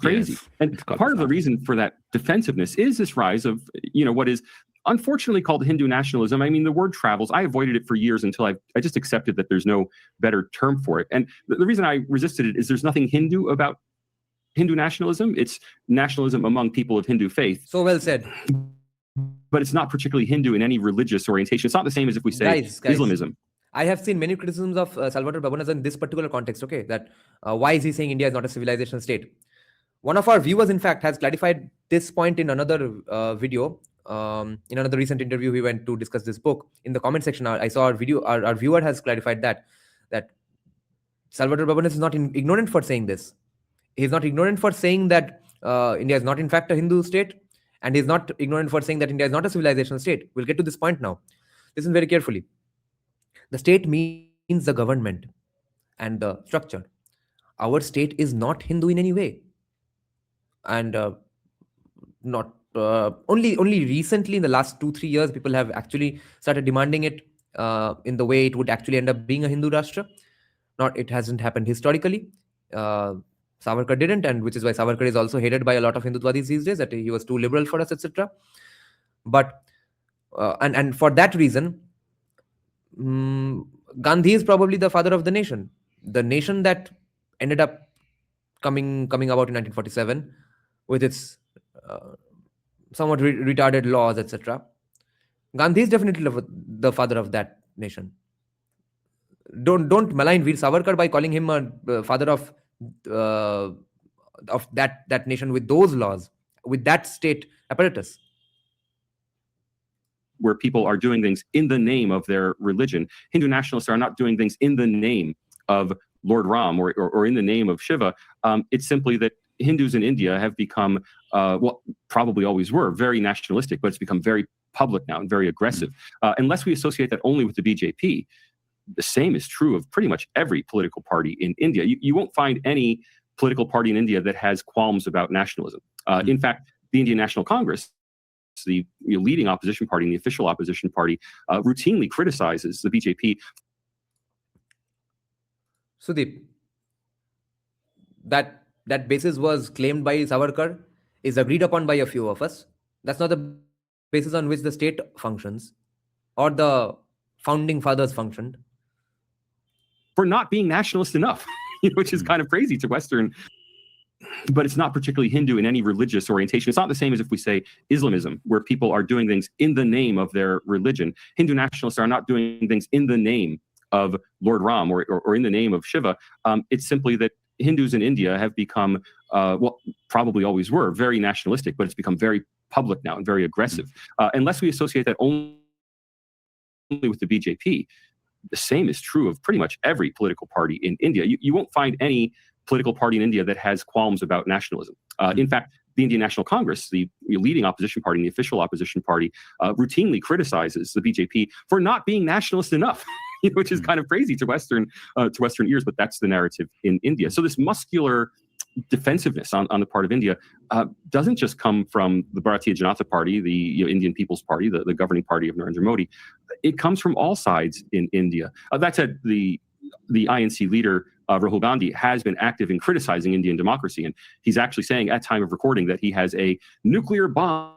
crazy. Yes, and part of the reason for that defensiveness is this rise of what is unfortunately called Hindu nationalism. I mean, the word travels. I avoided it for years until I just accepted that there's no better term for it. And the reason I resisted it is there's nothing Hindu about Hindu nationalism. It's nationalism among people of Hindu faith. So well said. But it's not particularly Hindu in any religious orientation. It's not the same as if we say guys, Islamism. I have seen many criticisms of Salvatore Babones in this particular context, okay, that why is he saying India is not a civilization state? One of our viewers, in fact, has clarified this point in another video. In another recent interview, we went to discuss this book. In the comment section, I saw our video. Our viewer has clarified that Salvatore Babones is not ignorant for saying this. He's not ignorant for saying that India is not in fact a Hindu state, and he's not ignorant for saying that India is not a civilization state. We'll get to this point now. Listen very carefully. The state means the government and the structure. Our state is not Hindu in any way, and not only recently in the last 2-3 years, people have actually started demanding it in the way it would actually end up being a Hindu Rashtra. It hasn't happened historically. Savarkar didn't, and which is why Savarkar is also hated by a lot of Hindutwadis these days, that he was too liberal for us, etc. But and for that reason, Gandhi is probably the father of the nation that ended up coming about in 1947 with its somewhat retarded laws, etc. Gandhi is definitely the father of that nation. Don't malign Veer Savarkar by calling him a father of that nation with those laws, with that state apparatus. Where people are doing things in the name of their religion. Hindu nationalists are not doing things in the name of Lord Ram or in the name of Shiva. It's simply that Hindus in India have become, probably always were, very nationalistic, but it's become very public now and very aggressive. Unless we associate that only with the BJP, the same is true of pretty much every political party in India. You won't find any political party in India that has qualms about nationalism. In fact, the Indian National Congress, the leading opposition party and the official opposition party, routinely criticizes the BJP. Sudeep, that basis was claimed by Savarkar, is agreed upon by a few of us. That's not the basis on which the state functions or the founding fathers functioned. For not being nationalist enough, which is kind of crazy to Western but it's not particularly Hindu in any religious orientation. It's not the same as if we say Islamism, where people are doing things in the name of their religion. Hindu nationalists are not doing things in the name of Lord Ram or in the name of Shiva. It's simply that Hindus in India have become, well, probably always were, very nationalistic, but it's become very public now and very aggressive. Unless we associate that only with the BJP, the same is true of pretty much every political party in India. You won't find any political party in India that has qualms about nationalism. In fact, the Indian National Congress, the leading opposition party and the official opposition party, routinely criticizes the BJP for not being nationalist enough, which is kind of crazy to Western ears, but that's the narrative in India. So this muscular defensiveness on the part of India doesn't just come from the Bharatiya Janata Party, the Indian People's Party, the governing party of Narendra Modi. It comes from all sides in India. That said, the INC leader, Rahul Gandhi, has been active in criticizing Indian democracy. And he's actually saying at time of recording that he has a nuclear bomb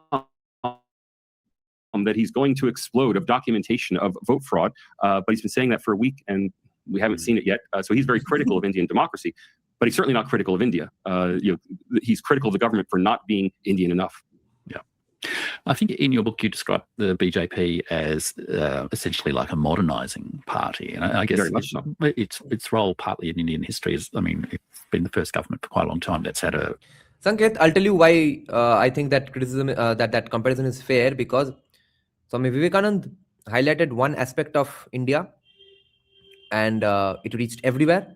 that he's going to explode of documentation of vote fraud. But he's been saying that for a week and we haven't seen it yet. So he's very critical of Indian democracy, but he's certainly not critical of India. He's critical of the government for not being Indian enough. I think in your book you describe the BJP as essentially like a modernising party, and I guess Very much so. its role partly in Indian history is, I mean, it's been the first government for quite a long time that's had a. Sanket, I'll tell you why I think that criticism, that comparison is fair, because Swami Vivekananda highlighted one aspect of India, and it reached everywhere,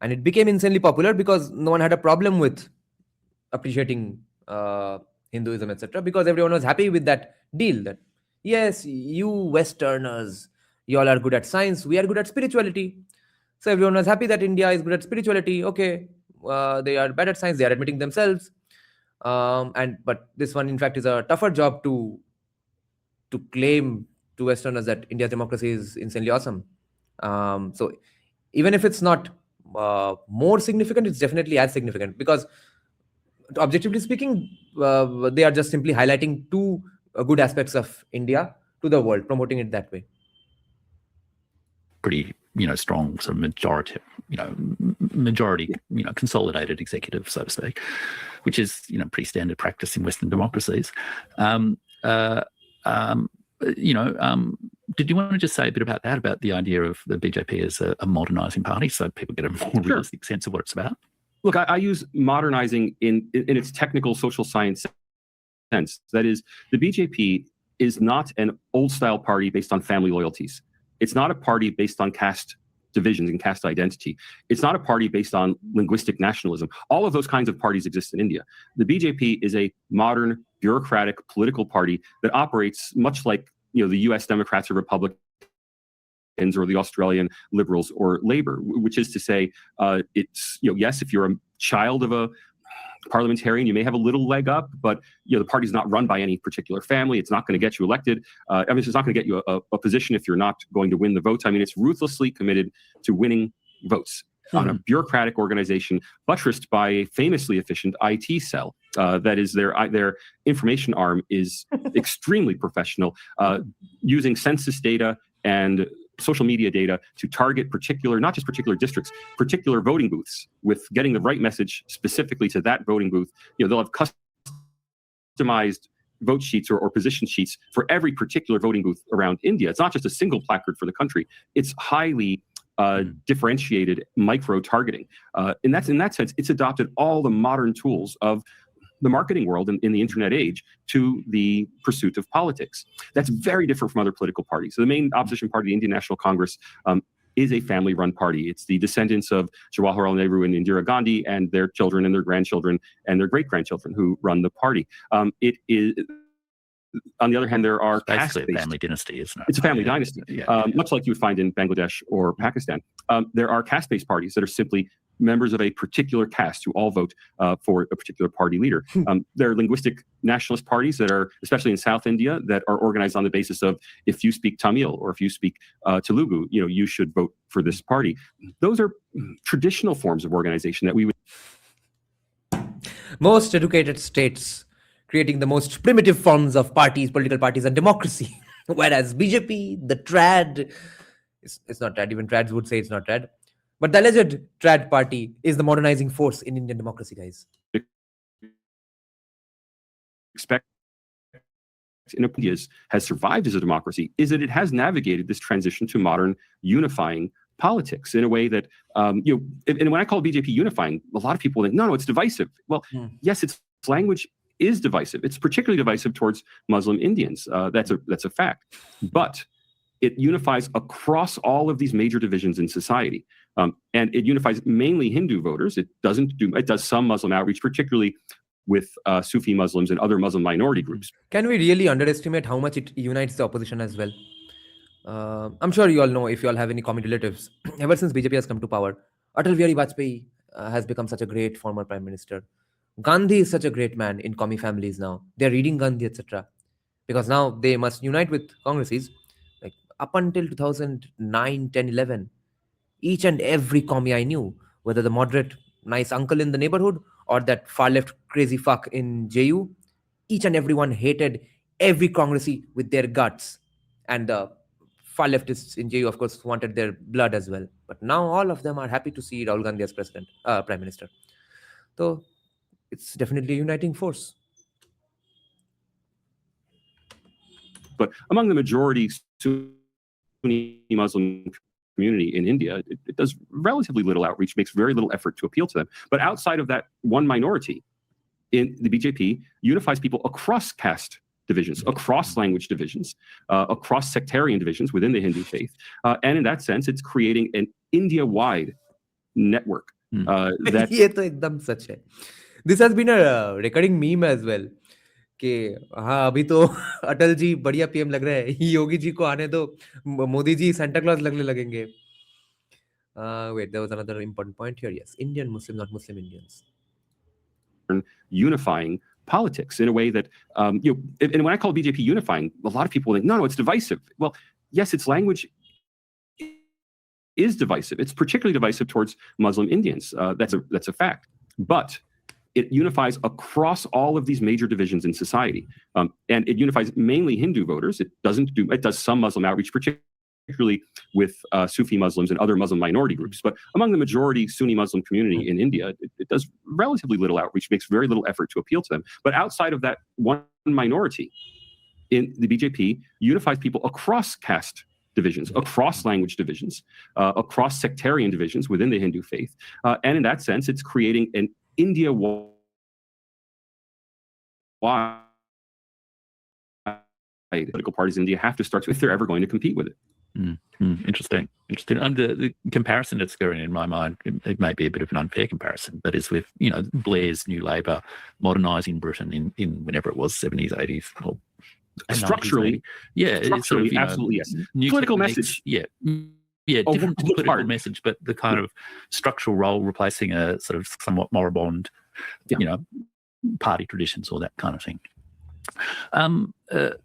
and it became insanely popular because no one had a problem with appreciating Hinduism, etc., because everyone was happy with that deal that, yes, you Westerners, you all are good at science, we are good at spirituality. So everyone was happy that India is good at spirituality. Okay, they are bad at science, they are admitting themselves. But this one, in fact, is a tougher job to claim to Westerners that India's democracy is insanely awesome. So even if it's not more significant, it's definitely as significant, because objectively speaking, they are just simply highlighting two good aspects of India to the world, promoting it that way. Pretty, strong sort of majority, consolidated executive, so to speak, which is, pretty standard practice in Western democracies. Did you want to just say a bit about that, about the idea of the BJP as a modernising party, so people get a more realistic sense of what it's about? Look, I use modernizing in its technical social science sense. That is, the BJP is not an old-style party based on family loyalties. It's not a party based on caste divisions and caste identity. It's not a party based on linguistic nationalism. All of those kinds of parties exist in India. The BJP is a modern, bureaucratic political party that operates much like the U.S. Democrats or Republicans or the Australian Liberals or Labour, which is to say, it's, yes, if you're a child of a parliamentarian, you may have a little leg up, but the party's not run by any particular family. It's not going to get you elected. It's not going to get you a position if you're not going to win the votes. I mean, it's ruthlessly committed to winning votes on a bureaucratic organization buttressed by a famously efficient IT cell. That is, their information arm is extremely professional, using census data and social media data to target not just particular districts, particular voting booths, with getting the right message specifically to that voting booth. They'll have customized vote sheets or position sheets for every particular voting booth around India. It's not just a single placard for the country. It's highly differentiated micro-targeting. In that sense, it's adopted all the modern tools of the marketing world in the internet age to the pursuit of politics. That's very different from other political parties. So the main opposition party, the Indian National Congress, is a family-run party. It's the descendants of Jawaharlal Nehru and Indira Gandhi and their children and their grandchildren and their great-grandchildren who run the party. It is, on the other hand, there are basically a family dynasty, isn't it? It's a family dynasty, much like you would find in Bangladesh or Pakistan. There are caste-based parties that are simply members of a particular caste who all vote for a particular party leader. There are linguistic nationalist parties that are, especially in South India, that are organized on the basis of, if you speak Tamil or if you speak Telugu, you should vote for this party. Those are traditional forms of organization that we would. Most educated states creating the most primitive forms of parties, political parties, and democracy. Whereas BJP, the trad, it's not trad, even trads would say it's not trad. But the alleged trad party is the modernizing force in Indian democracy, guys. Expect in India's has survived as a democracy is that it has navigated this transition to modern unifying politics in a way that and when I call BJP unifying, a lot of people think no, it's divisive. Well, yes, its language is divisive. It's particularly divisive towards Muslim Indians. That's a fact. But it unifies across all of these major divisions in society, and it unifies mainly Hindu voters. It does some Muslim outreach, particularly with Sufi Muslims and other Muslim minority groups. Can we really underestimate how much it unites the opposition as well? I'm sure you all know, if you all have any common relatives, ever since BJP has come to power, Atal Bihari Vajpayee has become such a great former prime minister. Gandhi is such a great man in commie families now. They're reading Gandhi, etc. Because now they must unite with Congresses. Like up until 2009, 10, 11, each and every commie I knew, whether the moderate, nice uncle in the neighborhood or that far left crazy fuck in JU, each and everyone hated every Congressee with their guts. And the far leftists in JU, of course, wanted their blood as well. But now all of them are happy to see Rahul Gandhi as prime minister. So it's definitely a uniting force. But among the majority Sunni Muslim community in India, it does relatively little outreach, makes very little effort to appeal to them. But outside of that one minority, in the BJP unifies people across caste divisions, across language divisions, across sectarian divisions within the Hindu faith. And in that sense, it's creating an India-wide network. ये तो एकदम सच है. This has been a recurring meme as well. कि हाँ अभी तो अटल जी बढ़िया PM लग रहे हैं, योगी जी को आने दो, मोदी जी सेंटा क्लॉज लगने लगेंगे. Wait, there was another important point here. Yes, Indian Muslims, not Muslim Indians. Unifying politics in a way that and when I call BJP unifying, a lot of people think no, it's divisive. Well, yes, its language is divisive. It's particularly divisive towards Muslim Indians. That's a fact. But it unifies across all of these major divisions in society, and it unifies mainly Hindu voters. It does some Muslim outreach, particularly with Sufi Muslims and other Muslim minority groups. But among the majority Sunni Muslim community in India, it does relatively little outreach, makes very little effort to appeal to them. But outside of that one minority, in the BJP unifies people across caste divisions, across language divisions, across sectarian divisions within the Hindu faith. And in that sense, it's creating an India-wide political parties in India have to start to, if they're ever going to compete with it. Interesting. And the comparison that's going in my mind, it may be a bit of an unfair comparison, but is with Blair's New Labour modernising Britain in whenever it was 70s, 80s, or structurally, structurally, absolutely yes. Political message, different political message, but the kind of structural role replacing a sort of somewhat moribund, party traditions or that kind of thing.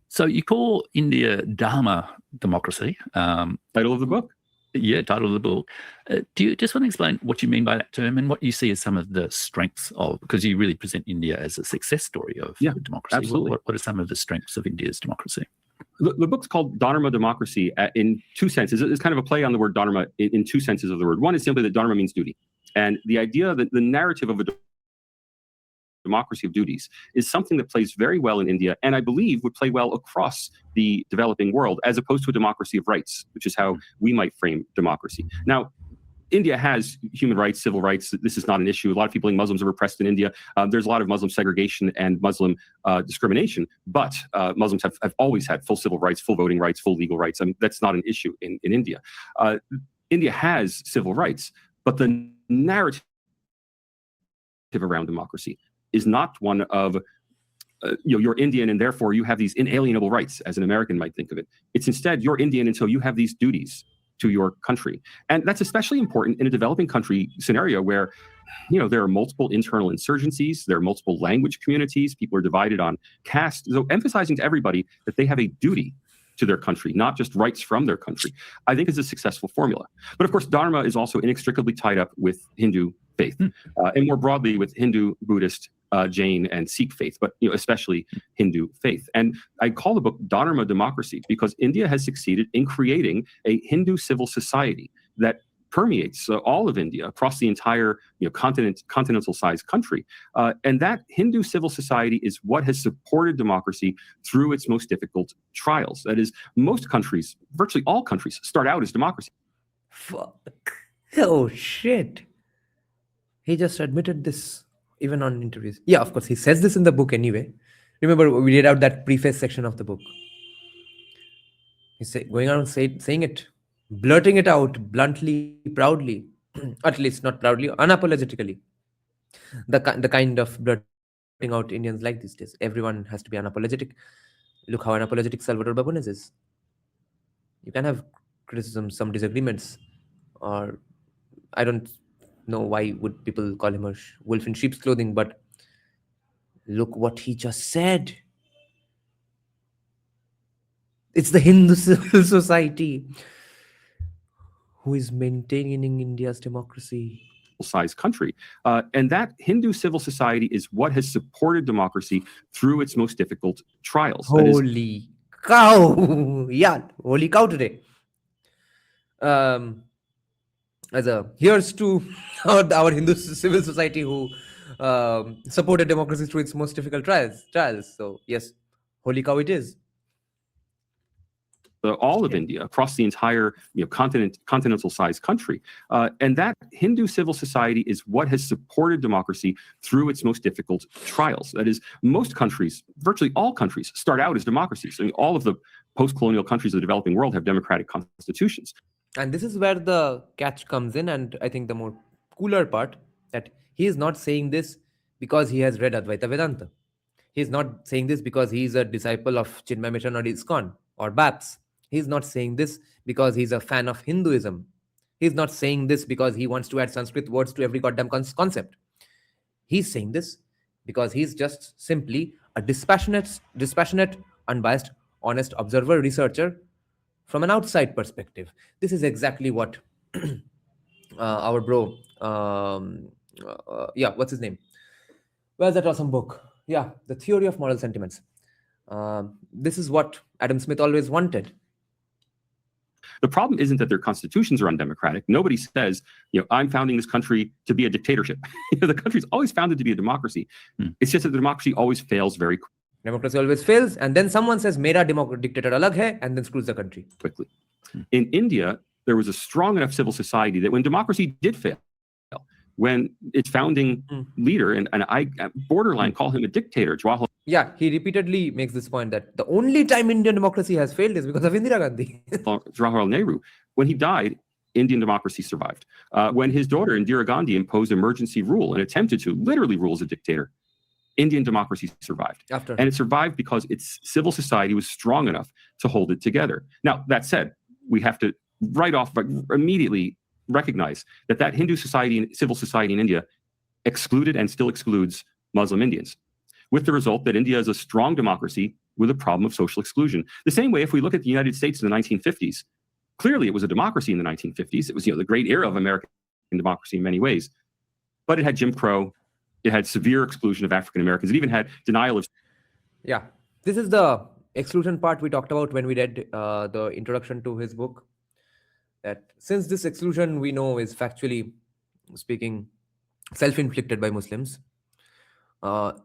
So you call India Dharma democracy. Title of the book? Yeah, title of the book. Do you just want to explain what you mean by that term and what you see as some of the strengths of, because you really present India as a success story of democracy. Absolutely. What are some of the strengths of India's democracy? The book's called Dharma Democracy in two senses. It's kind of a play on the word Dharma in two senses of the word. One is simply that Dharma means duty. And the idea that the narrative of a democracy of duties is something that plays very well in India, and I believe would play well across the developing world, as opposed to a democracy of rights, which is how we might frame democracy. Now, India has human rights, civil rights. This is not an issue. A lot of people think Muslims are repressed in India. There's a lot of Muslim segregation and Muslim discrimination, but Muslims have always had full civil rights, full voting rights, full legal rights. I mean, that's not an issue in India. India has civil rights, but the narrative around democracy is not one of you're Indian and therefore you have these inalienable rights, as an American might think of it. It's instead you're Indian until you have these duties to your country. And that's especially important in a developing country scenario where there are multiple internal insurgencies, there are multiple language communities, people are divided on caste. So emphasizing to everybody that they have a duty to their country, not just rights from their country, I think is a successful formula. But of course, Dharma is also inextricably tied up with Hindu faith, and more broadly with Hindu, Buddhist, Jain, and Sikh faith, but especially Hindu faith. And I call the book Dharma Democracy because India has succeeded in creating a Hindu civil society that permeates all of India across the entire continental-sized country. And that Hindu civil society is what has supported democracy through its most difficult trials. That is, most countries, virtually all countries, start out as democracy. Fuck. Oh shit. He just admitted this even on interviews. Yeah, of course, he says this in the book anyway. Remember, we read out that preface section of the book. He's going around saying it, blurting it out bluntly, proudly, at least not proudly, unapologetically. The kind of blurting out Indians like these days. Everyone has to be unapologetic. Look how unapologetic Salvatore Babones is. You can have criticisms, some disagreements, or I don't know why would people call him a wolf in sheep's clothing, but look what he just said. It's the Hindu civil society who is maintaining India's democracy. Sized country. And that Hindu civil society is what has supported democracy through its most difficult trials. Holy cow! Yeah, holy cow today. Here's to our Hindu civil society who supported democracy through its most difficult trials. So yes, holy cow it is. All of India across the entire continental-sized country. And that Hindu civil society is what has supported democracy through its most difficult trials. That is, most countries, virtually all countries, start out as democracies. I mean, all of the post-colonial countries of the developing world have democratic constitutions. And this is where the catch comes in, and I think the more cooler part, that he is not saying this because he has read Advaita Vedanta. He is not saying this because he is a disciple of Chinmay Mission or ISKCON or BAPS. He's not saying this because he's a fan of Hinduism. He's not saying this because he wants to add Sanskrit words to every goddamn concept. He's saying this because he's just simply a dispassionate, unbiased, honest observer, researcher from an outside perspective. This is exactly what our bro, what's his name? Where's that awesome book? Yeah, The Theory of Moral Sentiments. This is what Adam Smith always wanted. The problem isn't that their constitutions are undemocratic. Nobody says, I'm founding this country to be a dictatorship. The country's always founded to be a democracy. It's just that the democracy always fails very quickly. Democracy always fails, and then someone says, "Mera dictator alag hai," and then screws the country. Quickly. In India, there was a strong enough civil society that when democracy did fail, when its founding leader, and I borderline call him a dictator, Jawaharlal. Yeah, he repeatedly makes this point that the only time Indian democracy has failed is because of Indira Gandhi. Jawaharlal Nehru, when he died, Indian democracy survived. When his daughter Indira Gandhi imposed emergency rule and attempted to literally rule as a dictator, Indian democracy survived. And it survived because its civil society was strong enough to hold it together. Now, that said, we have to immediately recognize that Hindu society and civil society in India excluded and still excludes Muslim Indians, with the result that India is a strong democracy with a problem of social exclusion. The same way, if we look at the United States in the 1950s, clearly it was a democracy in the 1950s. It was the great era of American democracy in many ways, but it had Jim Crow, it had severe exclusion of African Americans, it even had denial of... Yeah, this is the exclusion part we talked about when we read the introduction to his book. That since this exclusion we know is factually speaking self-inflicted by Muslims,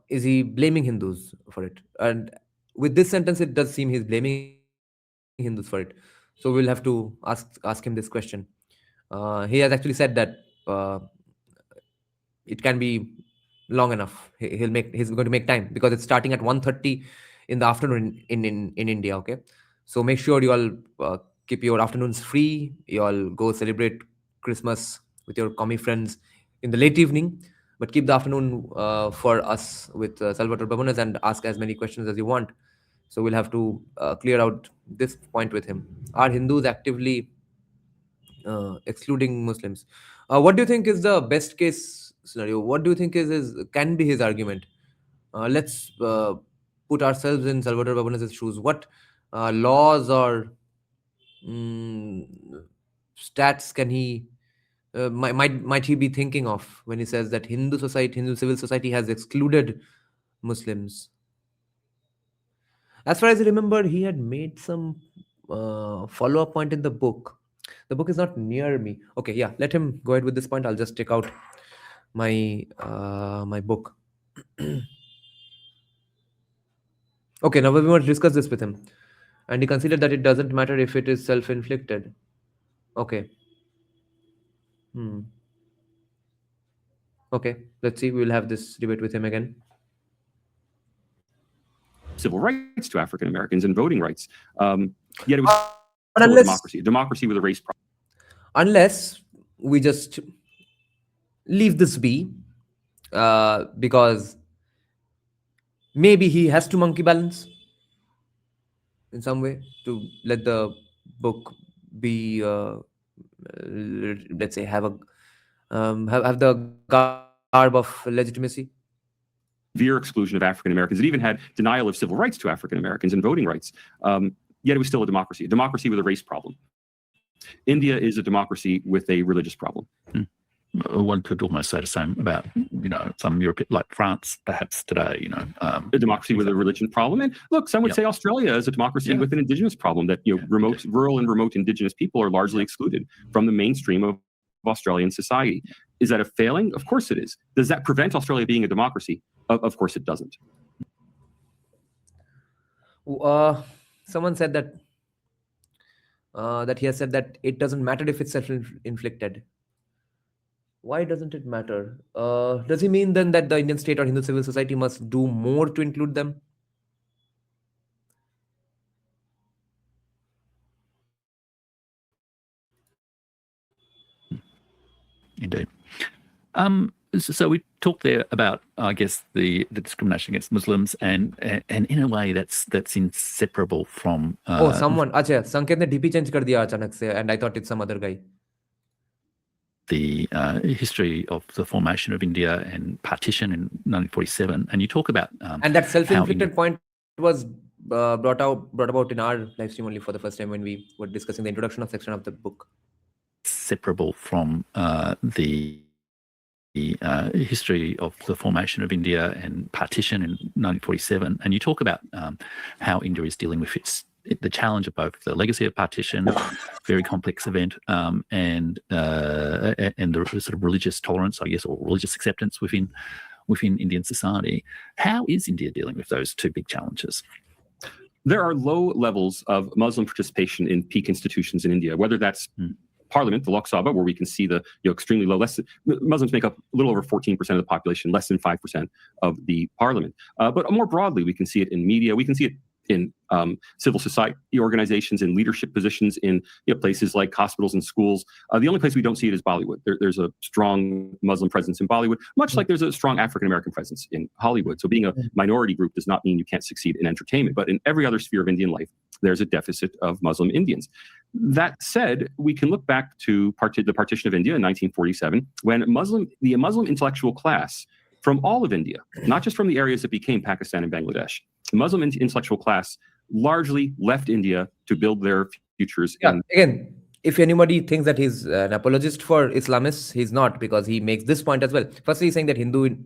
is he blaming Hindus for it? And with this sentence, it does seem he's blaming Hindus for it. So we'll have to ask him this question. He has actually said that it can be long enough. He's going to make time because it's starting at 1:30 in the afternoon in India. Okay, so make sure you all keep your afternoons free. You all go celebrate Christmas with your commie friends in the late evening, but keep the afternoon for us with Salvatore Babones and ask as many questions as you want. So we'll have to clear out this point with him. Are Hindus actively excluding Muslims? What do you think is the best case scenario? What do you think can be his argument? Let's put ourselves in Salvatore Babones' shoes. What laws or stats can he might he be thinking of when he says that Hindu civil society has excluded Muslims? As far as I remember, he had made some follow-up point in the book The book is not near me. Okay, yeah, let him go ahead with this point. I'll just take out my my book. Okay, now we want to discuss this with him. And he considered that it doesn't matter if it is self-inflicted. Okay. Okay, let's see. We'll have this debate with him again. Civil rights to African Americans and voting rights. Yet it was But still unless, a democracy with a race problem. unless we just leave this be, because maybe he has to monkey balance in some way to let the book be, let's say, have a have the garb of legitimacy. Severe exclusion of African Americans. It even had denial of civil rights to African Americans and voting rights. Yet it was still a democracy with a race problem. India is a democracy with a religious problem. One could almost say the same about, some Europe, like France, perhaps today, A democracy with a religion problem. And look, some would say Australia is a democracy with an indigenous problem, that rural and remote indigenous people are largely excluded from the mainstream of Australian society. Is that a failing? Of course it is. Does that prevent Australia being a democracy? Of course it doesn't. Someone said that that he has said that it doesn't matter if it's self-inflicted. Why doesn't it matter? Does he mean then that the Indian state or Hindu civil society must do more to include them? Indeed. So we talked there about, I guess, the discrimination against Muslims, and in a way that's inseparable from. Someone. Acha, Sanket ne DP change kar diya achanak se, and I thought it's some other guy. The history of the formation of India and partition in 1947, and you talk about and that self-inflicted point was brought about in our live stream only for the first time when we were discussing the introduction of section of the book. Separable from the history of the formation of India and partition in 1947, and you talk about how India is dealing with the challenge of both the legacy of partition, very complex event, and the sort of religious tolerance, I guess, or religious acceptance within Indian society. How is India dealing with those two big challenges? There are low levels of Muslim participation in peak institutions in India, whether that's Parliament, the Lok Sabha, where we can see the extremely low. Muslims make up a little over 14% of the population, less than 5% of the Parliament. But more broadly, we can see it in media. We can see it in civil society organizations, in leadership positions, in places like hospitals and schools. The only place we don't see it is Bollywood. There's a strong Muslim presence in Bollywood, much like there's a strong African-American presence in Hollywood. So being a minority group does not mean you can't succeed in entertainment. But in every other sphere of Indian life, there's a deficit of Muslim Indians. That said, we can look back to the partition of India in 1947, when the Muslim intellectual class from all of India, not just from the areas that became Pakistan and Bangladesh, the Muslim intellectual class largely left India to build their futures. Again, if anybody thinks that he's an apologist for Islamists, he's not, because he makes this point as well. Firstly, he's saying that Hindu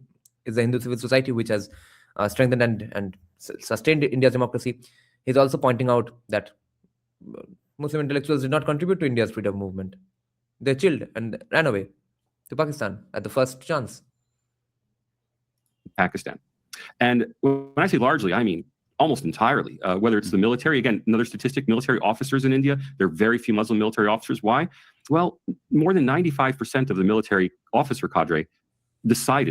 is a Hindu civil society which has strengthened and sustained India's democracy. He's also pointing out that Muslim intellectuals did not contribute to India's freedom movement. They chilled and ran away to Pakistan at the first chance. Pakistan. And when I say largely, I mean almost entirely, whether it's the military. Again, another statistic, military officers in India, there are very few Muslim military officers. Why? Well, more than 95% of the military officer cadre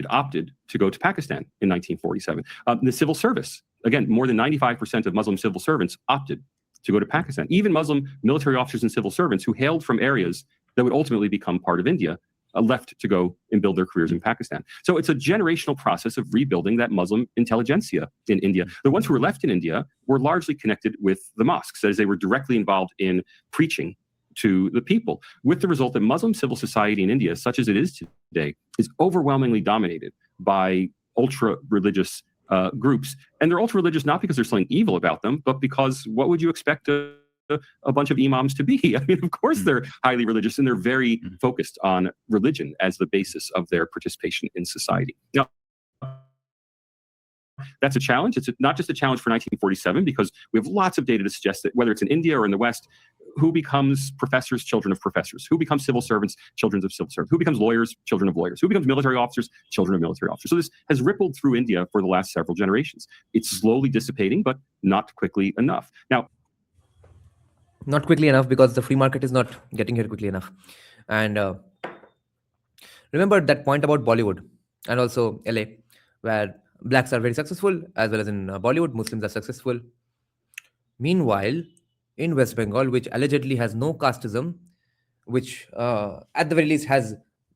opted to go to Pakistan in 1947. The civil service, again, more than 95% of Muslim civil servants opted to go to Pakistan. Even Muslim military officers and civil servants who hailed from areas that would ultimately become part of India left to go and build their careers in Pakistan. So it's a generational process of rebuilding that Muslim intelligentsia in India. The ones who were left in India were largely connected with the mosques, that is, they were directly involved in preaching to the people, with the result that Muslim civil society in India, such as it is today, is overwhelmingly dominated by ultra-religious groups. And they're ultra-religious not because there's something evil about them, but because what would you expect a bunch of imams to be? I mean, of course they're highly religious, and they're very focused on religion as the basis of their participation in society. Now, that's a challenge. It's not just a challenge for 1947, because we have lots of data to suggest that whether it's in India or in the West, who becomes professors, children of professors? Who becomes civil servants, children of civil servants? Who becomes lawyers, children of lawyers? Who becomes military officers, children of military officers? So this has rippled through India for the last several generations. It's slowly dissipating, but not quickly enough. Now, not quickly enough because the free market is not getting here quickly enough. And remember that point about Bollywood and also LA, where blacks are very successful, as well as in Bollywood, Muslims are successful. Meanwhile, in West Bengal, which allegedly has no casteism, which at the very least has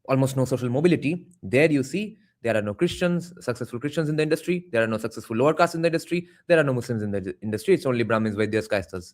almost no social mobility, there you see there are no Christians, successful Christians in the industry. There are no successful lower caste in the industry. There are no Muslims in the industry. It's only Brahmins, Vaidyas, Kaistas.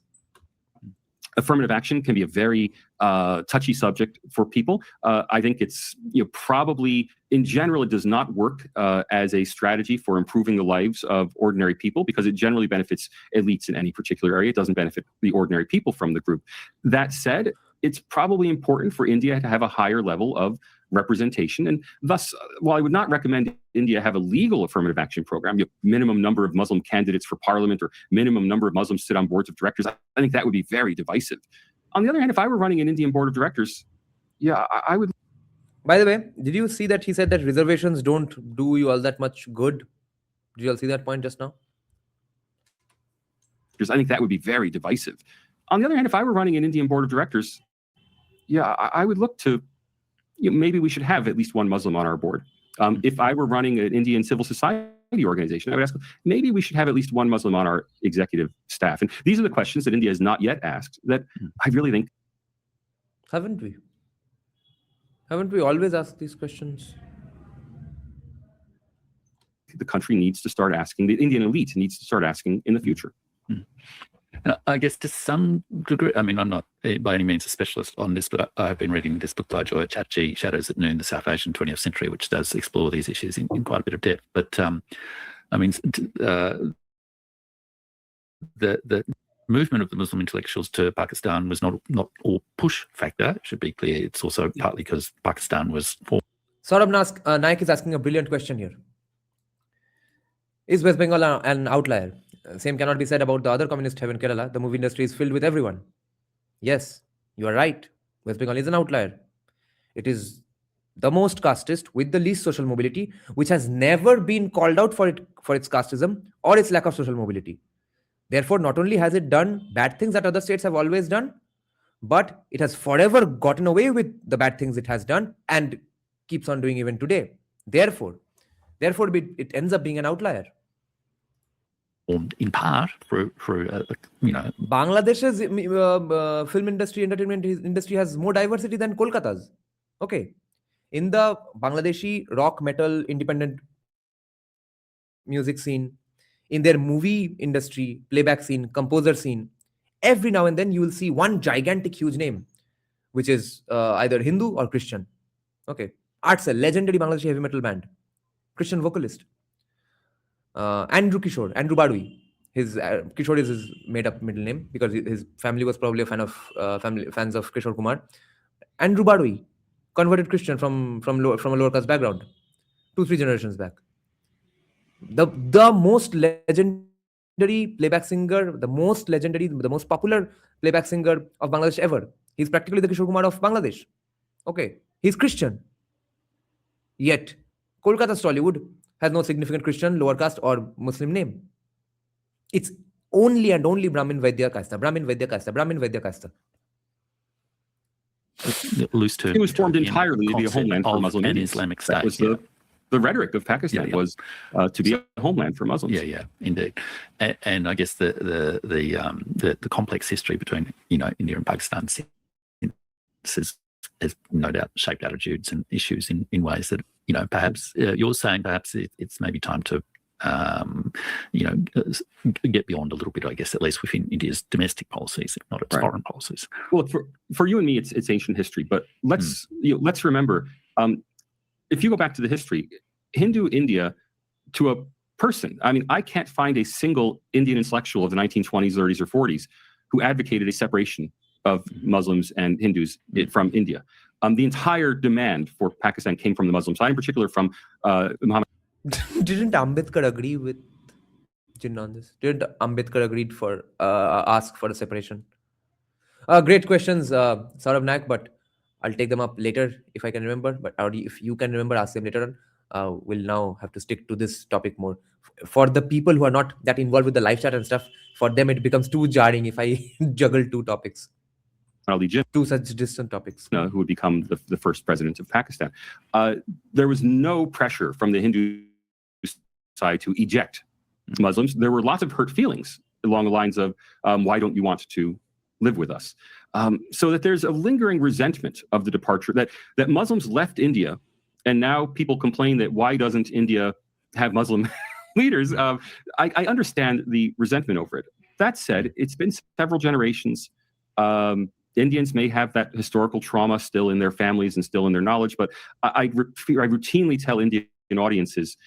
Affirmative action can be a very touchy subject for people. I think it's probably, in general, it does not work as a strategy for improving the lives of ordinary people because it generally benefits elites in any particular area. It doesn't benefit the ordinary people from the group. That said, it's probably important for India to have a higher level of representation. And thus, while I would not recommend India have a legal affirmative action program, minimum number of Muslim candidates for parliament or minimum number of Muslims sit on boards of directors, I think that would be very divisive. On the other hand, if I were running an Indian board of directors, I would. By the way, did you see that he said that reservations don't do you all that much good? Did you all see that point just now? I think that would be very divisive. On the other hand, if I were running an Indian board of directors, I would look to, maybe we should have at least one Muslim on our board. If I were running an Indian civil society organization, I would ask, maybe we should have at least one Muslim on our executive staff. And these are the questions that India has not yet asked that I really think. Haven't we? Haven't we always asked these questions? The country needs to start asking, the Indian elite needs to start asking in the future. I guess to some degree, I mean, I'm not by any means a specialist on this, but I've been reading this book by Joy Chatterjee, Shadows at Noon, the South Asian 20th Century, which does explore these issues in quite a bit of depth. But I mean, the movement of the Muslim intellectuals to Pakistan was not all push factor. It should be clear. It's also partly because Pakistan was formed. Saurabh Naik is asking a brilliant question here. Is West Bengal an outlier? Same cannot be said about the other communist heaven, Kerala. The movie industry is filled with everyone. Yes, you are right. West Bengal is an outlier. It is the most casteist with the least social mobility, which has never been called out for its casteism or its lack of social mobility. Therefore, not only has it done bad things that other states have always done, but it has forever gotten away with the bad things it has done and keeps on doing even today. Therefore, it ends up being an outlier. In part through Bangladesh's film industry, entertainment industry has more diversity than Kolkata's. Okay. In the Bangladeshi rock, metal, independent music scene, in their movie industry, playback scene, composer scene, every now and then you will see one gigantic, huge name, which is either Hindu or Christian. Okay. Artsel, legendary Bangladeshi heavy metal band, Christian vocalist. Andrew Badui. His Kishore is his made-up middle name because his family was probably a fans of Kishore Kumar. Andrew Badui, converted Christian from a lower caste background, 2-3 generations back. The most legendary playback singer, the most popular playback singer of Bangladesh ever. He's practically the Kishore Kumar of Bangladesh. Okay, he's Christian. Yet, Kolkata's Tollywood has no significant Christian, lower caste or Muslim name. It's only and only Brahmin Vaidya Kasta. Brahmin Vaidya Kasta. Brahmin Vaidya Kasta. Loose term. It was formed entirely to be a homeland for Muslim and Indians. Islamic State. That was the rhetoric of Pakistan was to be a homeland for Muslims. Yeah, indeed. And I guess the complex history between India and Pakistan has no doubt shaped attitudes and issues in ways that perhaps you're saying perhaps it's maybe time to get beyond a little bit, I guess, at least within India's domestic policies, if not its foreign policies. Well, for you and me, it's ancient history, but let's remember, if you go back to the history, Hindu India to a person, I mean, I can't find a single Indian intellectual of the 1920s, 30s, or 40s who advocated a separation of Muslims and Hindus from India. The entire demand for Pakistan came from the Muslim side, in particular from Muhammad. Didn't Ambedkar agree with Jinnah on this? Didn't Ambedkar ask for a separation? Great questions, Saurabh Naik, but I'll take them up later if I can remember. But if you can remember, ask them later on. We'll now have to stick to this topic more. For the people who are not that involved with the live chat and stuff, for them it becomes too jarring if I juggle two topics, two such distant topics. Who would become the first president of Pakistan. There was no pressure from the Hindu side to eject Muslims. There were lots of hurt feelings along the lines of, why don't you want to live with us? So that there's a lingering resentment of the departure, that Muslims left India, and now people complain that why doesn't India have Muslim leaders? I understand the resentment over it. That said, it's been several generations. Indians may have that historical trauma still in their families and still in their knowledge, but I routinely tell Indian audiences,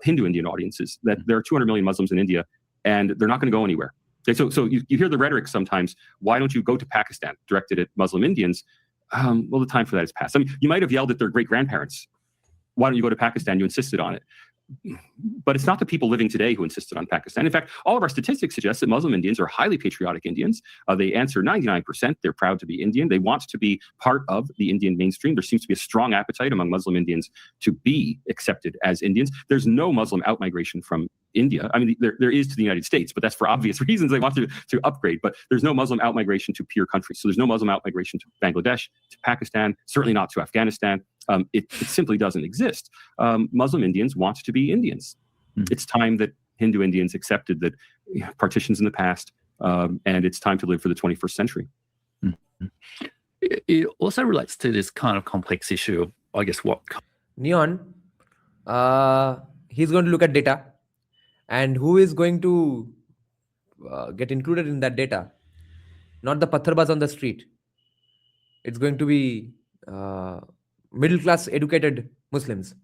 Hindu Indian audiences, that there are 200 million Muslims in India, and they're not going to go anywhere. Okay, so you hear the rhetoric sometimes, why don't you go to Pakistan, directed at Muslim Indians? Well, the time for that has passed. I mean, you might have yelled at their great-grandparents, why don't you go to Pakistan? You insisted on it. But it's not the people living today who insisted on Pakistan. In fact, all of our statistics suggest that Muslim Indians are highly patriotic Indians. They answer 99%. They're proud to be Indian. They want to be part of the Indian mainstream. There seems to be a strong appetite among Muslim Indians to be accepted as Indians. There's no Muslim outmigration from India. I mean, there is to the United States, but that's for obvious reasons. They want to upgrade. But there's no Muslim outmigration to peer countries. So there's no Muslim outmigration to Bangladesh, to Pakistan, certainly not to Afghanistan. It simply doesn't exist. Muslim Indians want to be Indians. It's time that Hindu Indians accepted that partitions in the past, and it's time to live for the 21st century. It also relates to this kind of complex issue of, I guess, what... Neon, he's going to look at data, and who is going to get included in that data? Not the pattharbaz on the street. It's going to be middle-class educated Muslims.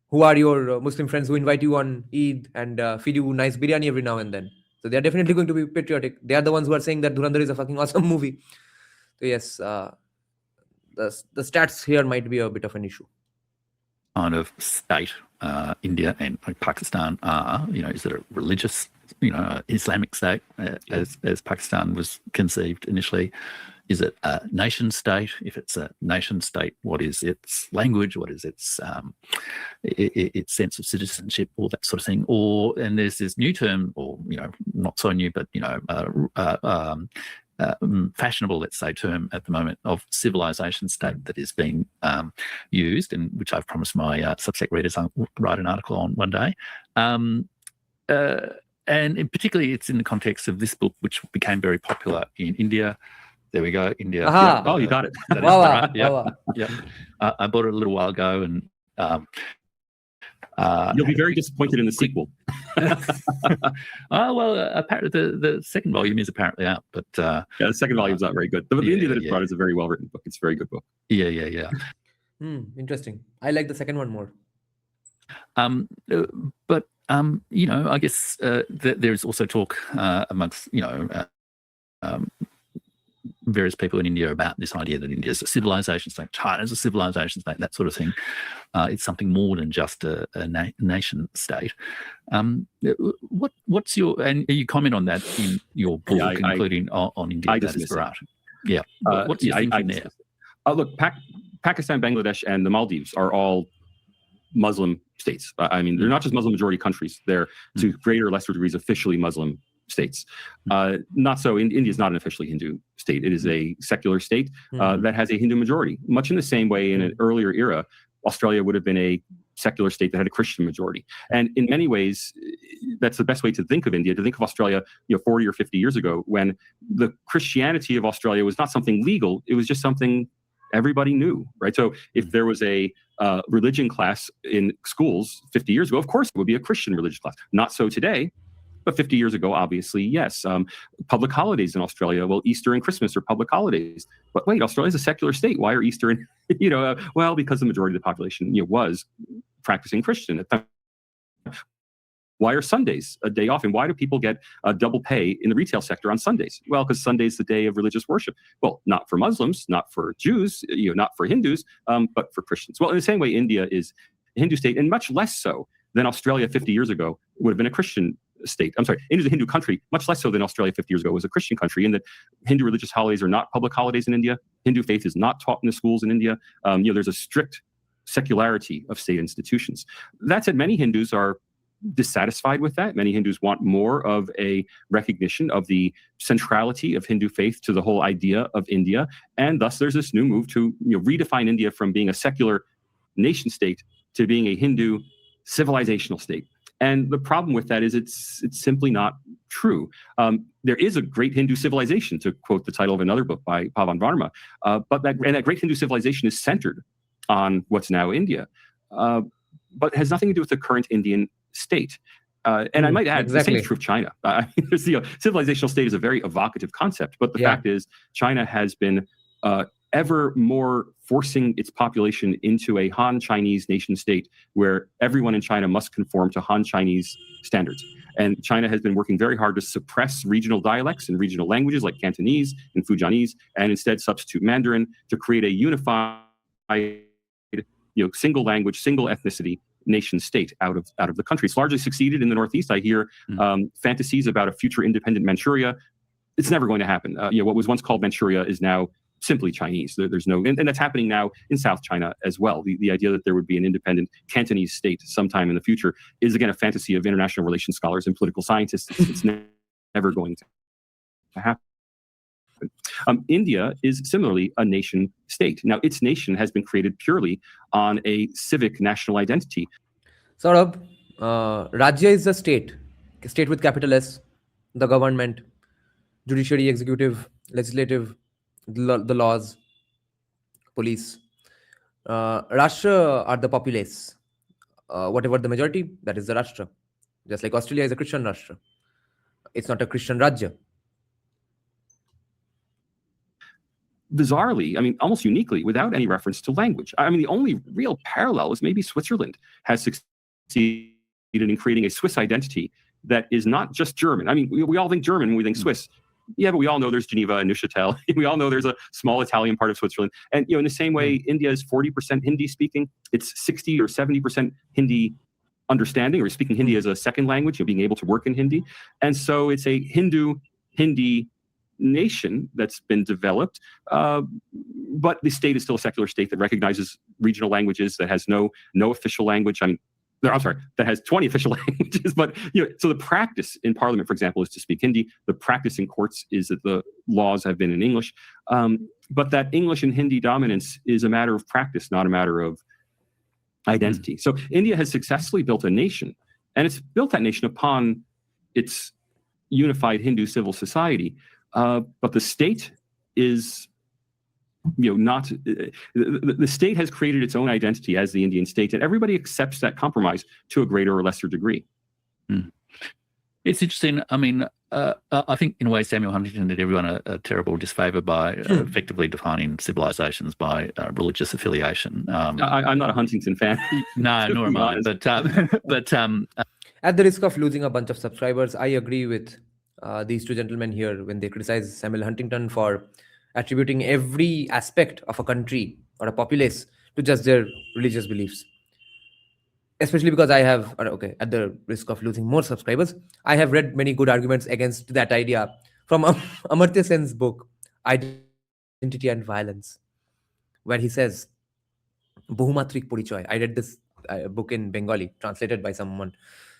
Who are your Muslim friends who invite you on Eid and feed you nice biryani every now and then? So they're definitely going to be patriotic. They are the ones who are saying that Dhurandhar is a fucking awesome movie. So yes, the stats here might be a bit of an issue. Kind of state India and Pakistan are, is it a religious, Islamic state as Pakistan was conceived initially? Is it a nation state? If it's a nation state, what is its language? What is its sense of citizenship? All that sort of thing. And there's this new term, or not so new, but fashionable, let's say, term at the moment of civilization state that is being used, and which I've promised my Substack readers I'll write an article on one day. And particularly, it's in the context of this book, which became very popular in India. There we go, India. Aha. Yeah. Oh, you got it. Wow. Yeah. I bought it a little while ago, and you'll be very disappointed in the sequel. Apparently the second volume is apparently out, but the second volume is not very good. The India that it's brought is a very well written book. It's a very good book. Yeah. Interesting. I like the second one more. But I guess there's also talk amongst various people in India about this idea that India is a civilization state, China is a civilization state, that sort of thing. It's something more than just a nation state. What's your, and you comment on that in your book, including on India, that is right. Yeah. What's your thinking there? Look, Pakistan, Bangladesh, and the Maldives are all Muslim states. I mean, they're not just Muslim majority countries. They're to greater or lesser degrees officially Muslim states. Not so. India is not an officially Hindu state. It is a secular state that has a Hindu majority. Much in the same way, in an earlier era, Australia would have been a secular state that had a Christian majority. And in many ways, that's the best way to think of India, to think of Australia, 40 or 50 years ago, when the Christianity of Australia was not something legal. It was just something everybody knew, right? So if there was a religion class in schools 50 years ago, of course it would be a Christian religious class. Not so today, but 50 years ago, obviously, yes. Public holidays in Australia, well, Easter and Christmas are public holidays. But wait, Australia's a secular state. Why are Easter and, well, because the majority of the population was practicing Christian at the time. Why are Sundays a day off? And why do people get double pay in the retail sector on Sundays? Well, because Sunday's the day of religious worship. Well, not for Muslims, not for Jews, not for Hindus, but for Christians. Well, in the same way, India is a Hindu state, and much less so than Australia 50 years ago would have been a Christian state. I'm sorry, India is a Hindu country, much less so than Australia 50 years ago was a Christian country, in that Hindu religious holidays are not public holidays in India. Hindu faith is not taught in the schools in India. There's a strict secularity of state institutions. That said, many Hindus are dissatisfied with that. Many Hindus want more of a recognition of the centrality of Hindu faith to the whole idea of India. And thus there's this new move to redefine India from being a secular nation state to being a Hindu civilizational state. And the problem with that is it's simply not true. There is a great Hindu civilization, to quote the title of another book by Pavan Varma, but that great Hindu civilization is centered on what's now India, but has nothing to do with the current Indian state. And I might add, the same is true of China. Civilizational state is a very evocative concept, but the fact is China has been ever more forcing its population into a Han Chinese nation state where everyone in China must conform to Han Chinese standards. And China has been working very hard to suppress regional dialects and regional languages like Cantonese and Fujianese, and instead substitute Mandarin to create a unified, single language, single ethnicity nation state out of the country. It's largely succeeded in the Northeast. I hear fantasies about a future independent Manchuria. It's never going to happen. What was once called Manchuria is now simply Chinese. There's no, and that's happening now in South China as well. The idea that there would be an independent Cantonese state sometime in the future is, again, a fantasy of international relations scholars and political scientists. It's never going to happen. India is similarly a nation state. Now, its nation has been created purely on a civic national identity. Sort of, Rajya is the state with capital S, the government, judiciary, executive, legislative, the laws, police. Rashtra are the populace. Whatever the majority, that is the Rashtra. Just like Australia is a Christian Rashtra. It's not a Christian Rajya. Bizarrely, almost uniquely, without any reference to language. The only real parallel is maybe Switzerland has succeeded in creating a Swiss identity that is not just German. We all think German when we think Swiss. Yeah, but we all know there's Geneva and Neuchâtel. We all know there's a small Italian part of Switzerland. And in the same way, India is 40% Hindi speaking. It's 60 or 70% Hindi understanding, or speaking Hindi as a second language, being able to work in Hindi. And so it's a Hindi nation that's been developed, but the state is still a secular state that recognizes regional languages, that has no official language. That has 20 official languages. But so the practice in Parliament, for example, is to speak Hindi. The practice in courts is that the laws have been in English. But that English and Hindi dominance is a matter of practice, not a matter of identity. So India has successfully built a nation, and it's built that nation upon its unified Hindu civil society. But the state is, not, the state has created its own identity as the Indian state, and everybody accepts that compromise to a greater or lesser degree. It's interesting. I think in a way Samuel Huntington did everyone a terrible disfavor by effectively defining civilizations by religious affiliation. I'm not a Huntington fan. No, nor am I. But at the risk of losing a bunch of subscribers, I agree with these two gentlemen here when they criticize Samuel Huntington for attributing every aspect of a country or a populace to just their religious beliefs. Especially because I have, at the risk of losing more subscribers, I have read many good arguments against that idea from Amartya Sen's book, Identity and Violence, where he says, Bohumatrik Porichoy. I read this book in Bengali, translated by someone,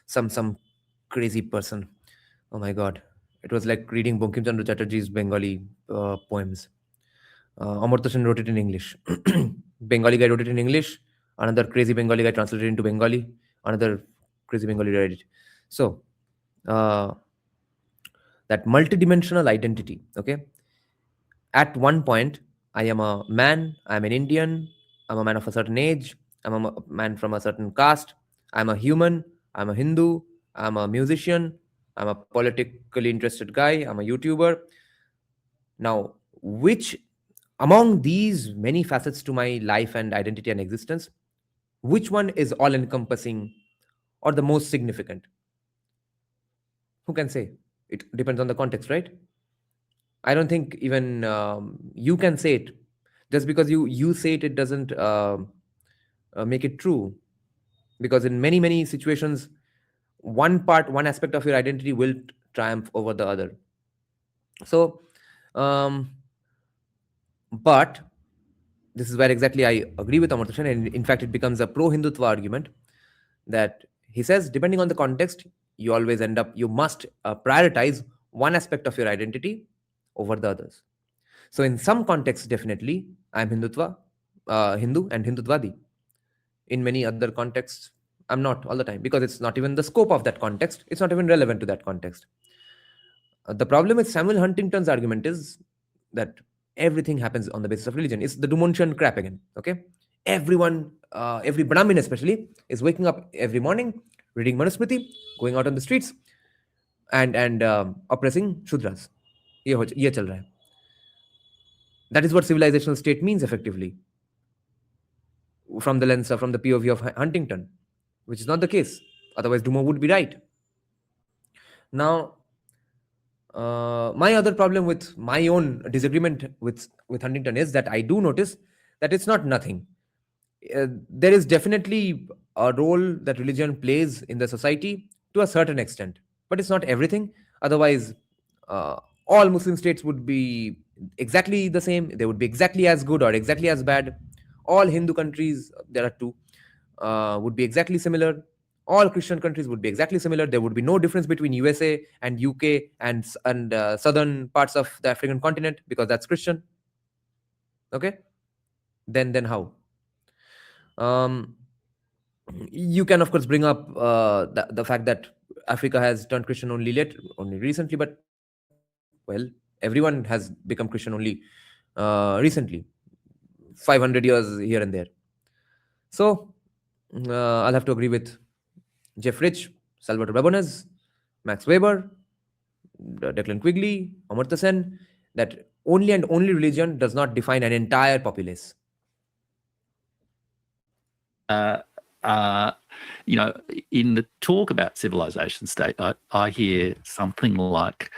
some crazy person. Oh my God. It was like reading Bankim Chandra Chatterjee's Bengali poems. Amartya Sen wrote it in English. Bengali guy wrote it in English. Another crazy Bengali guy translated it into Bengali. Another crazy Bengali read it. So, that multidimensional identity, okay? At one point, I am a man, I'm an Indian, I'm a man of a certain age, I'm a man from a certain caste, I'm a human, I'm a Hindu, I'm a musician, I'm a politically interested guy, I'm a YouTuber. Now, which among these many facets to my life and identity and existence, which one is all-encompassing or the most significant? Who can say? It depends on the context, right? I don't think even you can say it. Just because you say it, it doesn't make it true. Because in many, many situations, one aspect of your identity will triumph over the other. So, but this is where exactly I agree with Amartya Sen, and in fact, it becomes a pro-Hindutva argument that he says, depending on the context, you always end up, you must prioritize one aspect of your identity over the others. So in some contexts, definitely, I'm Hindu and Hindutvadi. In many other contexts, I'm not all the time, because it's not even the scope of that context. It's not even relevant to that context. The problem with Samuel Huntington's argument is that everything happens on the basis of religion. It's the Dumontian crap again. Okay, everyone, every Brahmin especially, is waking up every morning, reading Manusmriti, going out on the streets, and oppressing Shudras. ये चल रहा है. That is what civilizational state means effectively, from the lens, from the POV of Huntington, which is not the case. Otherwise, Dumo would be right. Now, my other problem with my own disagreement with Huntington is that I do notice that it's not nothing. There is definitely a role that religion plays in the society to a certain extent, but it's not everything. Otherwise, all Muslim states would be exactly the same. They would be exactly as good or exactly as bad. All Hindu countries, there are two, would be exactly similar. All Christian countries would be exactly similar. There would be no difference between USA and UK and southern parts of the African continent, because that's Christian. Okay, then how? You can of course bring up the fact that Africa has turned Christian only recently, but well, everyone has become Christian only recently, 500 years here and there. So I'll have to agree with Jeff Rich, Salvatore Babones, Max Weber, Declan Quigley, Amartya Sen, that only and only religion does not define an entire populace. You know, in the talk about civilization state, I hear something like,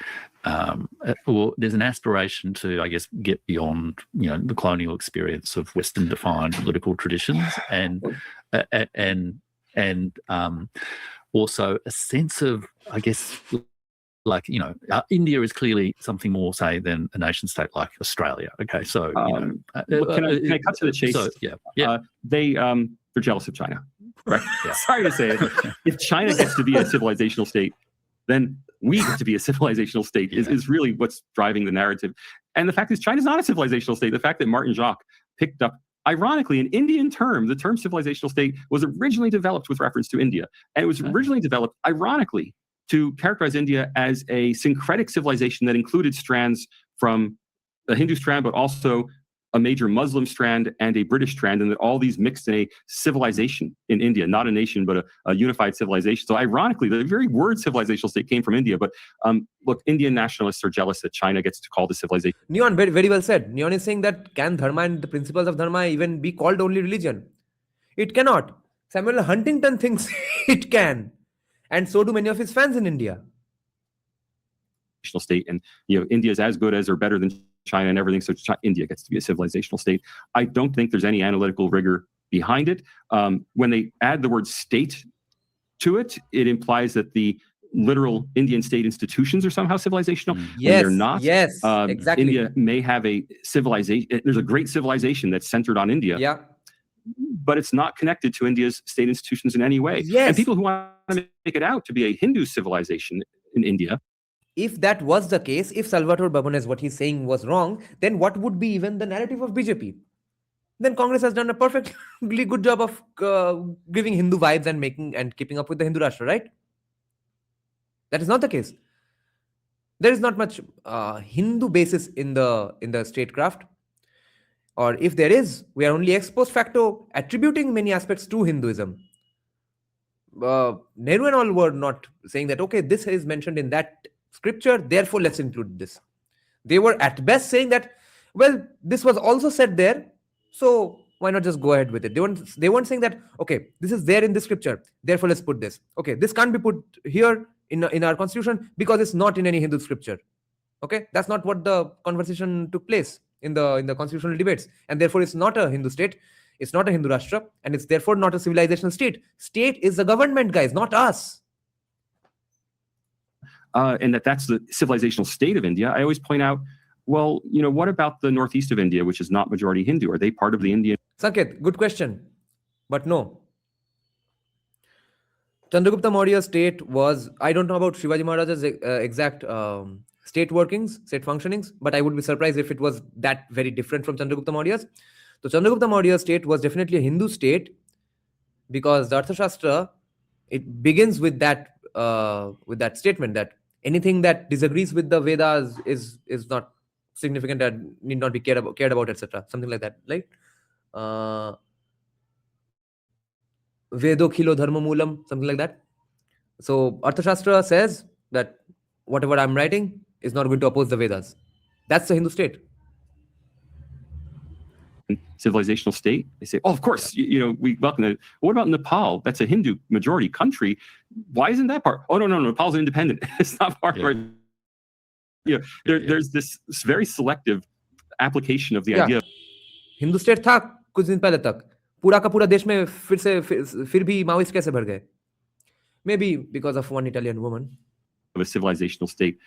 well, there's an aspiration to, I guess, get beyond, you know, the colonial experience of Western-defined political traditions, and also a sense of, I guess, like, you know, India is clearly something more, say, than a nation state like Australia. Okay, so you know, can I cut to the chase? So, yeah. They're jealous of China. Right? Yeah. Sorry to say it. If China gets to be a civilizational state, then we get to be a civilizational state is really what's driving the narrative. And the fact is, China's not a civilizational state. The fact that Martin Jacques picked up, ironically, an Indian term, the term civilizational state was originally developed with reference to India. And it was originally developed, ironically, to characterize India as a syncretic civilization that included strands from the Hindu strand, but also a major Muslim strand and a British strand, and that all these mixed in a civilization in India, not a nation, but a unified civilization. So ironically, the very word civilizational state came from India. But look, Indian nationalists are jealous that China gets to call the civilization. Neon, very, very well said. Neon is saying that can Dharma and the principles of Dharma even be called only religion? It cannot. Samuel Huntington thinks it can. And so do many of his fans in India. State, and you know, India is as good as or better than China and everything, so India gets to be a civilizational state. I don't think there's any analytical rigor behind it. When they add the word state to it, it implies that the literal Indian state institutions are somehow civilizational. Yes, they're not. Yes, exactly. India may have a civilization. There's a great civilization that's centered on India. Yeah. But it's not connected to India's state institutions in any way. Yes. And people who want to make it out to be a Hindu civilization in India. If that was the case, if Salvatore Babones, what he's saying was wrong, then what would be even the narrative of BJP? Then Congress has done a perfectly good job of giving Hindu vibes and keeping up with the Hindu Rashtra, right? That is not the case. There is not much Hindu basis in the statecraft. Or if there is, we are only ex post facto attributing many aspects to Hinduism. Nehru and all were not saying that, okay, this is mentioned in that scripture, therefore let's include this. They were at best saying that, well, this was also said there, so why not just go ahead with it? They weren't saying that, okay, this is there in the scripture, therefore let's put this. Okay, this can't be put here in our constitution because it's not in any Hindu scripture. Okay, that's not what the conversation took place in the constitutional debates, and therefore it's not a Hindu state, it's not a Hindu Rashtra, and it's therefore not a civilizational state. State is the government, guys, not us. and that's the civilizational state of India, I always point out, well, what about the northeast of India, which is not majority Hindu? Are they part of the Indian? Sanket, good question. But no. Chandragupta Maurya's state was, I don't know about Shivaji Maharaja's exact state workings, state functionings, but I would be surprised if it was that very different from Chandragupta Maurya's. So Chandragupta Maurya's state was definitely a Hindu state, because the Arthashastra, it begins with that statement that anything that disagrees with the Vedas is not significant and need not be cared about, etc. Something like that, right? Vedo khilo dharma moolam, something like that. So Arthashastra says that whatever I'm writing is not going to oppose the Vedas. That's the Hindu state. Civilizational state. They say, oh, of course, we welcome it. What about Nepal? That's a Hindu majority country. Why isn't that part? Oh, no, Nepal's independent. It's not part of our. There's this very selective application of the idea. Hindu state था कुछ दिन पहले तक, पूरा का पूरा देश में फिर भी माओइस्ट कैसे भर गए? Maybe because of one Italian woman. Of a civilizational state.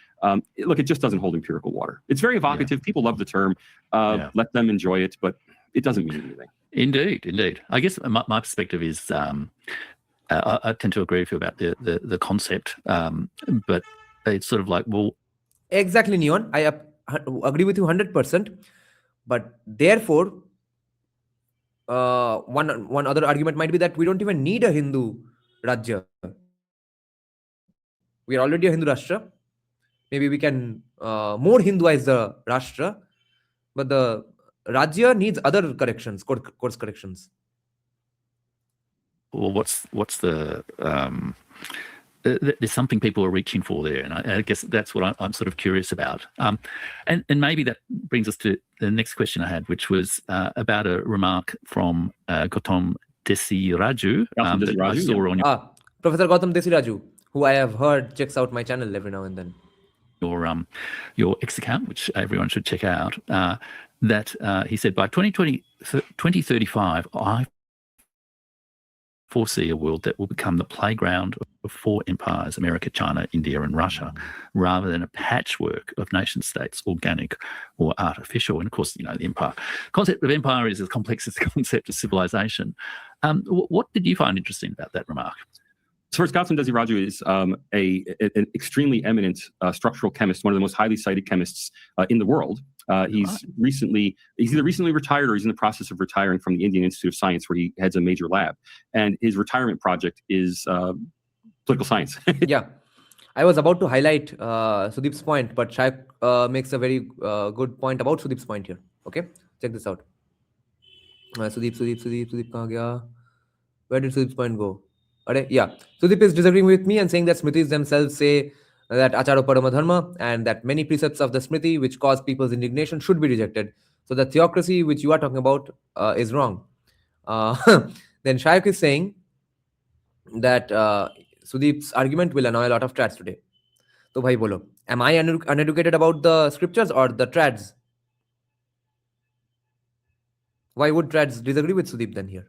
Look, it just doesn't hold empirical water. It's very evocative. People love the term. Let them enjoy it, but it doesn't mean anything. Indeed. I guess my perspective is I tend to agree with you about the concept, but it's sort of like, well, exactly, Neon. I agree with you 100%. But therefore, one other argument might be that we don't even need a Hindu Rajya. We are already a Hindu Rashtra. Maybe we can more Hinduize the Rashtra, but the Rajya needs other corrections, course corrections. Well, what's the there's something people are reaching for there, and I guess that's what I'm sort of curious about. And maybe that brings us to the next question I had, which was about a remark from Gautam Desiraju that I saw on Professor Gautam Desiraju, who I have heard checks out my channel every now and then. Your X account, which everyone should check out, that he said by 2035, I foresee a world that will become the playground of four empires, America, China, India, and Russia, rather than a patchwork of nation states, organic or artificial. And of course, the empire concept of empire is as complex as the concept of civilization. What did you find interesting about that remark? So first, Gautam Desiraju is an extremely eminent structural chemist, one of the most highly cited chemists in the world. He's either recently retired or he's in the process of retiring from the Indian Institute of Science, where he heads a major lab. And his retirement project is political science. Yeah. I was about to highlight Sudeep's point, but Shaik makes a very good point about Sudeep's point here. Okay, check this out. Sudeep kahan gaya? Where did Sudeep's point go? Yeah, Sudeep is disagreeing with me and saying that Smritis themselves say that Acharo Parama Dharma, and that many precepts of the Smriti which cause people's indignation should be rejected. So the theocracy which you are talking about is wrong. Then Shaik is saying that Sudeep's argument will annoy a lot of trads today. So bhai bolo, am I uneducated about the scriptures or the trads? Why would trads disagree with Sudeep then here?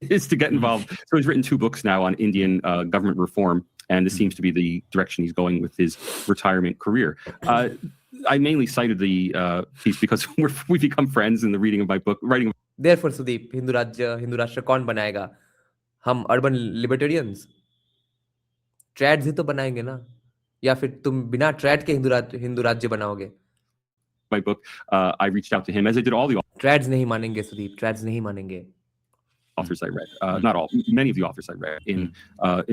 Is to get involved. So he's written 2 books now on Indian government reform, and this seems to be the direction he's going with his retirement career. I mainly cited the piece because we've become friends in the reading of my book, writing. Therefore, Sudeep, Hindu Rashtra kaun banayega? Hum urban libertarians. Trads ही तो बनाएंगे ना? या फिर तुम बिना trad के हिंदू राज्य बनाओगे? My book, I reached out to him, as I did all the Trads नहीं मानेंगे Sudeep, trads नहीं मानेंगे. Authors I read, not all, many of the authors I read in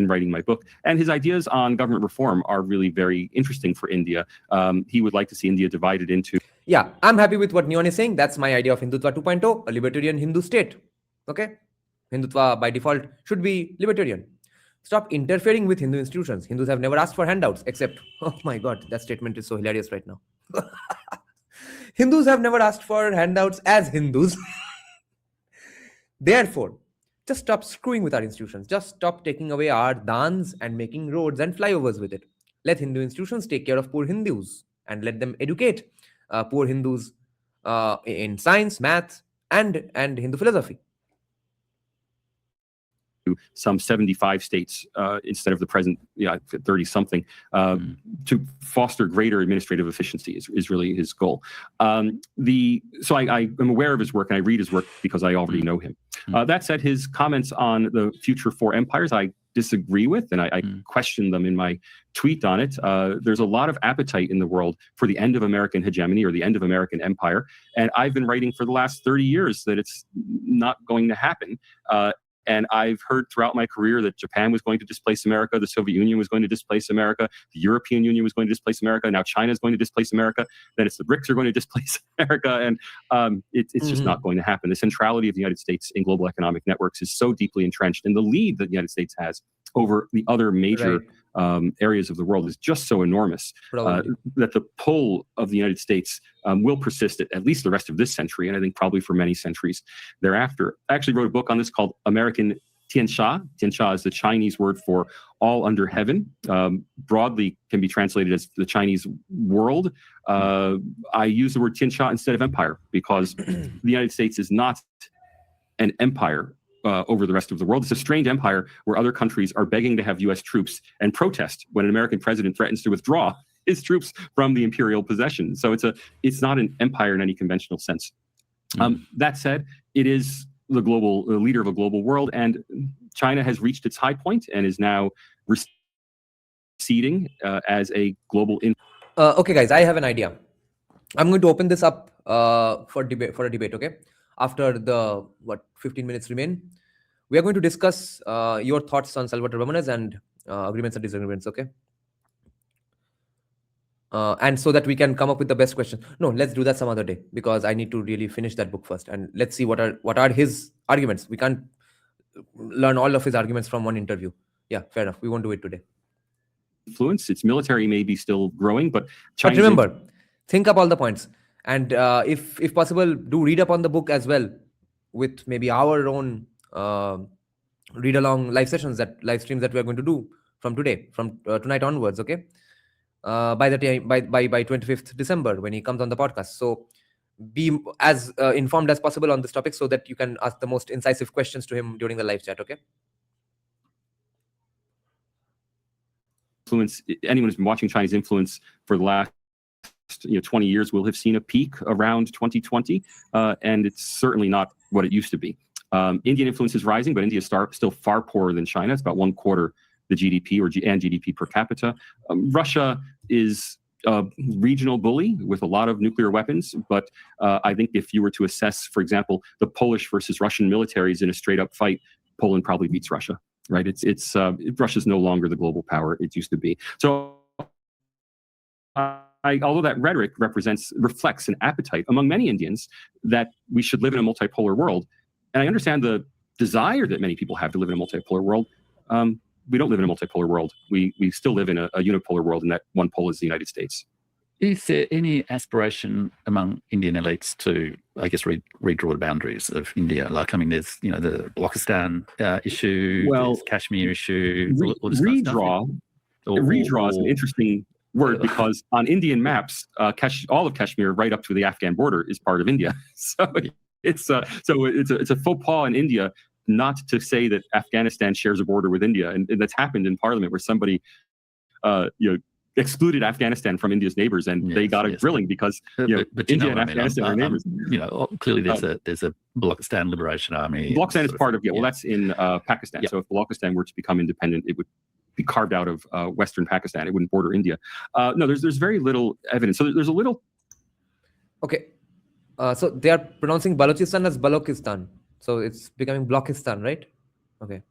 writing my book. And his ideas on government reform are really very interesting for India. He would like to see India divided into... Yeah, I'm happy with what Neon is saying. That's my idea of Hindutva 2.0, a libertarian Hindu state. Okay? Hindutva by default should be libertarian. Stop interfering with Hindu institutions. Hindus have never asked for handouts, except... Oh my God, that statement is so hilarious right now. Hindus have never asked for handouts as Hindus. Therefore, just stop screwing with our institutions. Just stop taking away our dans and making roads and flyovers with it. Let Hindu institutions take care of poor Hindus and let them educate poor Hindus in science, math, and Hindu philosophy. some 75 states instead of the present 30 something to foster greater administrative efficiency is really his goal. So I am aware of his work and I read his work because I already know him. That said, his comments on the future for empires I disagree with, and I question them in my tweet on it. There's a lot of appetite in the world for the end of American hegemony or the end of American empire, and I've been writing for the last 30 years that it's not going to happen. And I've heard throughout my career that Japan was going to displace America, the Soviet Union was going to displace America, the European Union was going to displace America, now China is going to displace America, then it's the BRICS are going to displace America, and it's just not going to happen. The centrality of the United States in global economic networks is so deeply entrenched, and the lead that the United States has over the other major areas of the world is just so enormous that the pull of the United States will persist at least the rest of this century, and I think probably for many centuries thereafter. I actually wrote a book on this called American Tiansha. Tiansha is the Chinese word for all under heaven. Broadly can be translated as the Chinese world. I use the word Tiansha instead of empire because the United States is not an empire over the rest of the world. It's a strange empire where other countries are begging to have U.S. troops and protest when an American president threatens to withdraw his troops from the imperial possession. So it's not an empire in any conventional sense. That said, it is the leader of a global world, and China has reached its high point and is now receding as a global. Okay, guys, I have an idea. I'm going to open this up for a debate. Okay. After the 15 minutes remain, we are going to discuss your thoughts on Salvatore Babones and agreements and disagreements. Okay, and so that we can come up with the best question. No, let's do that some other day because I need to really finish that book first, and let's see what are his arguments. We can't learn all of his arguments from one interview. Yeah, fair enough. We won't do it today. Influence. Its military may be still growing, but remember, think up all the points. And if possible, do read up on the book as well with maybe our own read-along live streams that we are going to do from today, from tonight onwards, okay? By the time, by 25th December when he comes on the podcast. So be as informed as possible on this topic so that you can ask the most incisive questions to him during the live chat, okay? Anyone who's been watching Chinese influence for the last 20 years will have seen a peak around 2020, and it's certainly not what it used to be. Indian influence is rising, but India is still far poorer than China. It's about 1/4 the GDP and GDP per capita. Russia is a regional bully with a lot of nuclear weapons, but I think if you were to assess, for example, the Polish versus Russian militaries in a straight-up fight, Poland probably beats Russia. Right? Russia's no longer the global power it used to be. So. Although that rhetoric reflects an appetite among many Indians that we should live in a multipolar world, and I understand the desire that many people have to live in a multipolar world, we don't live in a multipolar world. We still live in a unipolar world, and that one pole is the United States. Is there any aspiration among Indian elites to, I guess, redraw the boundaries of India? Like, I mean, there's the Balochistan issue, there's Kashmir issue, all this kind of stuff. Redraw is an interesting word because on Indian maps, all of Kashmir right up to the Afghan border is part of India. So it's a faux pas in India not to say that Afghanistan shares a border with India, and that's happened in Parliament where somebody excluded Afghanistan from India's neighbors, and they got a grilling because but India and Afghanistan are neighbors. Clearly there's a Balochistan Liberation Army. Balochistan is part of that's in Pakistan. Yeah. So if Balochistan were to become independent, it would be carved out of Western Pakistan. It wouldn't border India. No, there's very little evidence. So there's a little. Okay, so they are pronouncing Balochistan as Balochistan. So it's becoming Blockistan, right? Okay.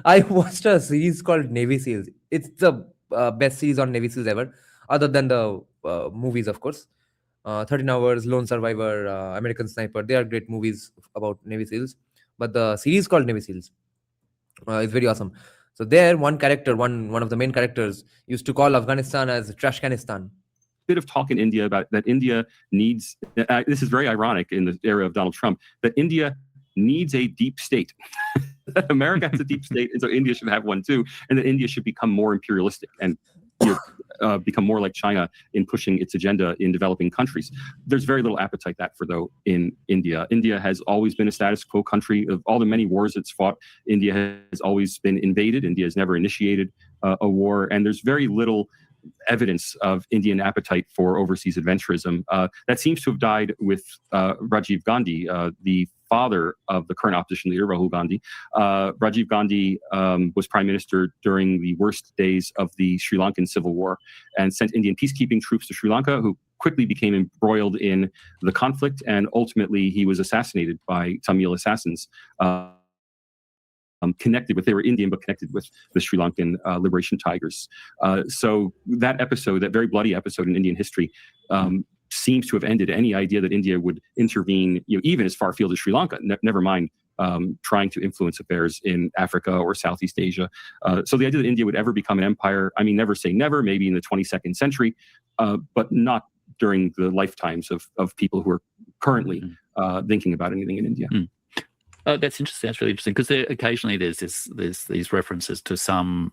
I watched a series called Navy SEALs. It's the best series on Navy SEALs ever, other than the movies, of course. 13 Hours, Lone Survivor, American Sniper. They are great movies about Navy SEALs. But the series called Navy SEALs is very awesome. So there, one of the main characters used to call Afghanistan as Trashkanistan. Bit of talk in India about that India needs, this is very ironic in the era of Donald Trump, that India needs a deep state. America has a deep state, and so India should have one too, and that India should become more imperialistic. And become more like China in pushing its agenda in developing countries. There's very little appetite for in India. India has always been a status quo country. Of all the many wars it's fought, India has always been invaded. India has never initiated a war, and there's very little evidence of Indian appetite for overseas adventurism. That seems to have died with Rajiv Gandhi, the father of the current opposition leader, Rahul Gandhi. Rajiv Gandhi was prime minister during the worst days of the Sri Lankan civil war and sent Indian peacekeeping troops to Sri Lanka, who quickly became embroiled in the conflict, and ultimately he was assassinated by Tamil assassins. They were Indian, but connected with the Sri Lankan liberation tigers. So that very bloody episode in Indian history, seems to have ended any idea that India would intervene, even as far afield as Sri Lanka, never mind trying to influence affairs in Africa or Southeast Asia. So the idea that India would ever become an empire, I mean, never say never, maybe in the 22nd century, but not during the lifetimes of people who are currently thinking about anything in India. Oh, that's interesting. That's really interesting, because occasionally there's these references to some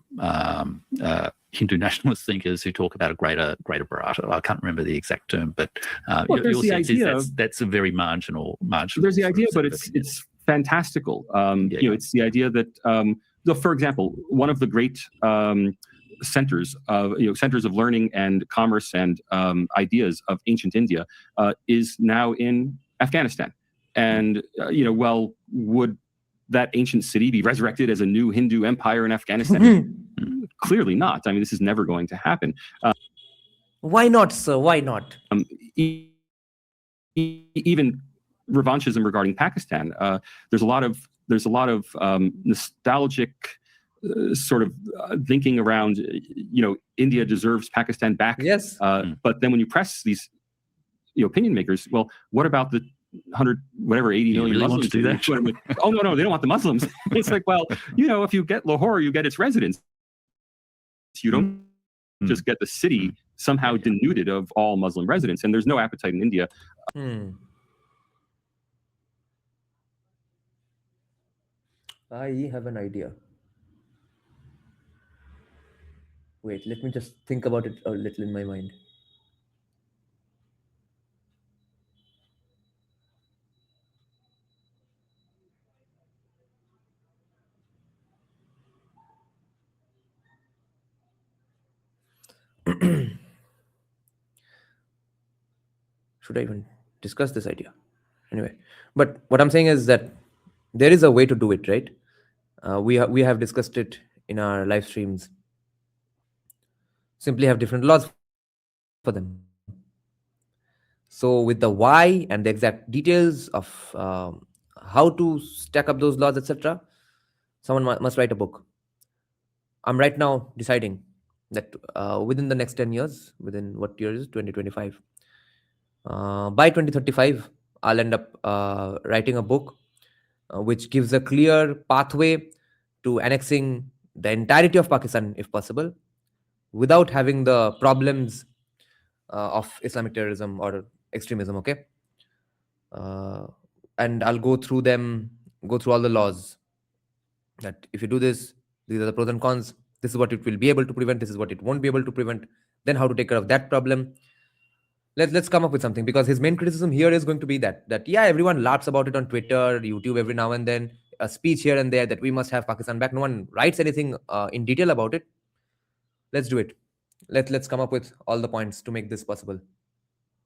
Hindu nationalist thinkers who talk about a greater Bharata. I can't remember the exact term, but your sense is that's a very marginal. There's the idea, but it's fantastical. It's the idea that, for example, one of the great centers of learning and commerce and ideas of ancient India is now in Afghanistan. And, would that ancient city be resurrected as a new Hindu empire in Afghanistan? Clearly not. I mean, this is never going to happen. Why not, sir? Why not? Even revanchism regarding Pakistan, there's a lot of nostalgic sort of thinking around, India deserves Pakistan back. Yes. But then when you press these opinion makers, well, what about the 80 million really Muslims? Want to do that? Oh, no, they don't want the Muslims. It's like, well, if you get Lahore, you get its residents. You don't just get the city somehow denuded of all Muslim residents, and there's no appetite in India. I have an idea. Wait, let me just think about it a little in my mind. Should I even discuss this idea? Anyway, but what I'm saying is that there is a way to do it, right? We have discussed it in our live streams. Simply have different laws for them. So with the why and the exact details of how to stack up those laws, etc., someone must write a book. I'm right now deciding that within the next 10 years, within what year is it? 2025. By 2035, I'll end up writing a book which gives a clear pathway to annexing the entirety of Pakistan, if possible, without having the problems of Islamic terrorism or extremism, okay? And I'll go through all the laws. That if you do this, these are the pros and cons. This is what it will be able to prevent. This is what it won't be able to prevent. Then how to take care of that problem. Let's come up with something, because his main criticism here is going to be that everyone laughs about it on Twitter, YouTube every now and then, a speech here and there that we must have Pakistan back. No one writes anything in detail about it. Let's do it. Let's come up with all the points to make this possible.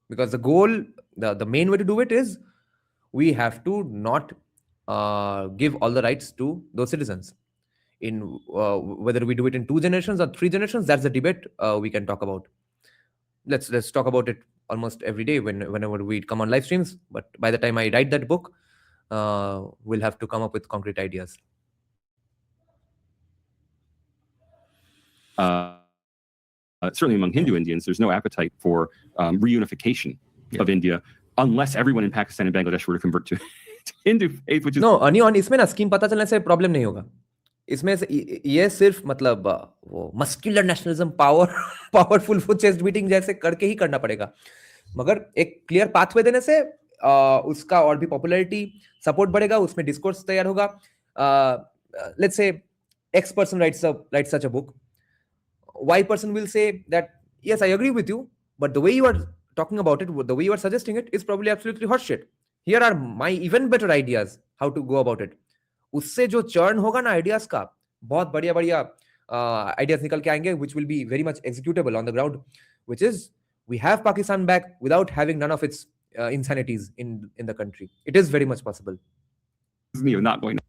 Because the goal, the main way to do it is we have to not give all the rights to those citizens. In whether we do it in 2 generations or 3 generations, that's the debate we can talk about. Let's talk about it almost every day whenever we come on live streams. But by the time I write that book, we'll have to come up with concrete ideas. Certainly among Hindu Indians, there's no appetite for reunification of India unless everyone in Pakistan and Bangladesh were to convert to Hindu faith, which is... No, इसमें ना scheme पता चलने से problem नहीं होगा. इसमें ये सिर्फ मतलब वो मस्कुलर नेशनलिज्म पावरफुल वो चेस्ट बीटिंग जैसे करके ही करना पड़ेगा. मगर एक क्लियर पाथवे देने से उसका और भी पॉपुलैरिटी सपोर्ट बढ़ेगा, उसमें डिस्कोर्स तैयार होगा. Let's say X person writes such a book. Y person will say that Yes, I agree with you, but the way you are talking about it, the way you are suggesting it, is probably absolutely horseshit. Here are my even better ideas how to go about it. उससे जो churn होगा ना ideas का, बहुत बढ़िया बढ़िया ideas निकल के आएंगे, which will be very much executable on the ground, which is we have Pakistan back without having none of its insanities in the country. It is very much possible. Not going.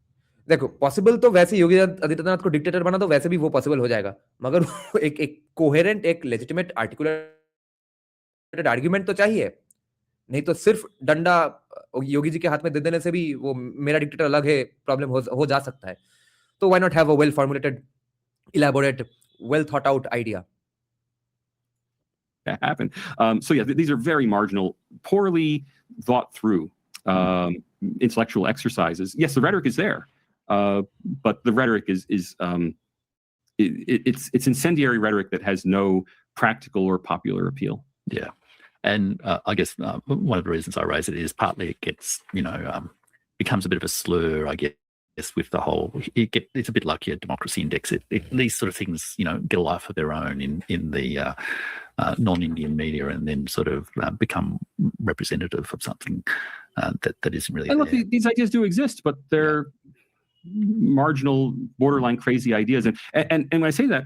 देखो possible तो वैसे योगी आदित्यनाथ को dictator बना दो, वैसे भी वो possible हो जाएगा, मगर एक कोहेरेंट, एक लेजिटिमेट आर्टिकुलेटेड आर्गुमेंट तो चाहिए. नहीं तो सिर्फ डंडा योगी जी के हाथ में दे देने से भी वो मेरा डिक्टेटर अलग है प्रॉब्लम हो जा सकता है. तो why not have a well formulated, elaborate, well thought out idea? That happen. So yeah, these are very marginal, poorly thought through intellectual exercises. Yes, the rhetoric is there, but the rhetoric is it's incendiary rhetoric that has no practical or popular appeal. Yeah. And I guess one of the reasons I raise it is partly it gets, becomes a bit of a slur, I guess, with the whole, it's a bit like your democracy index. These sort of things, get a life of their own in the non-Indian media, and then sort of become representative of something that isn't really. And look, these ideas do exist, but they're marginal, borderline crazy ideas. And when I say that,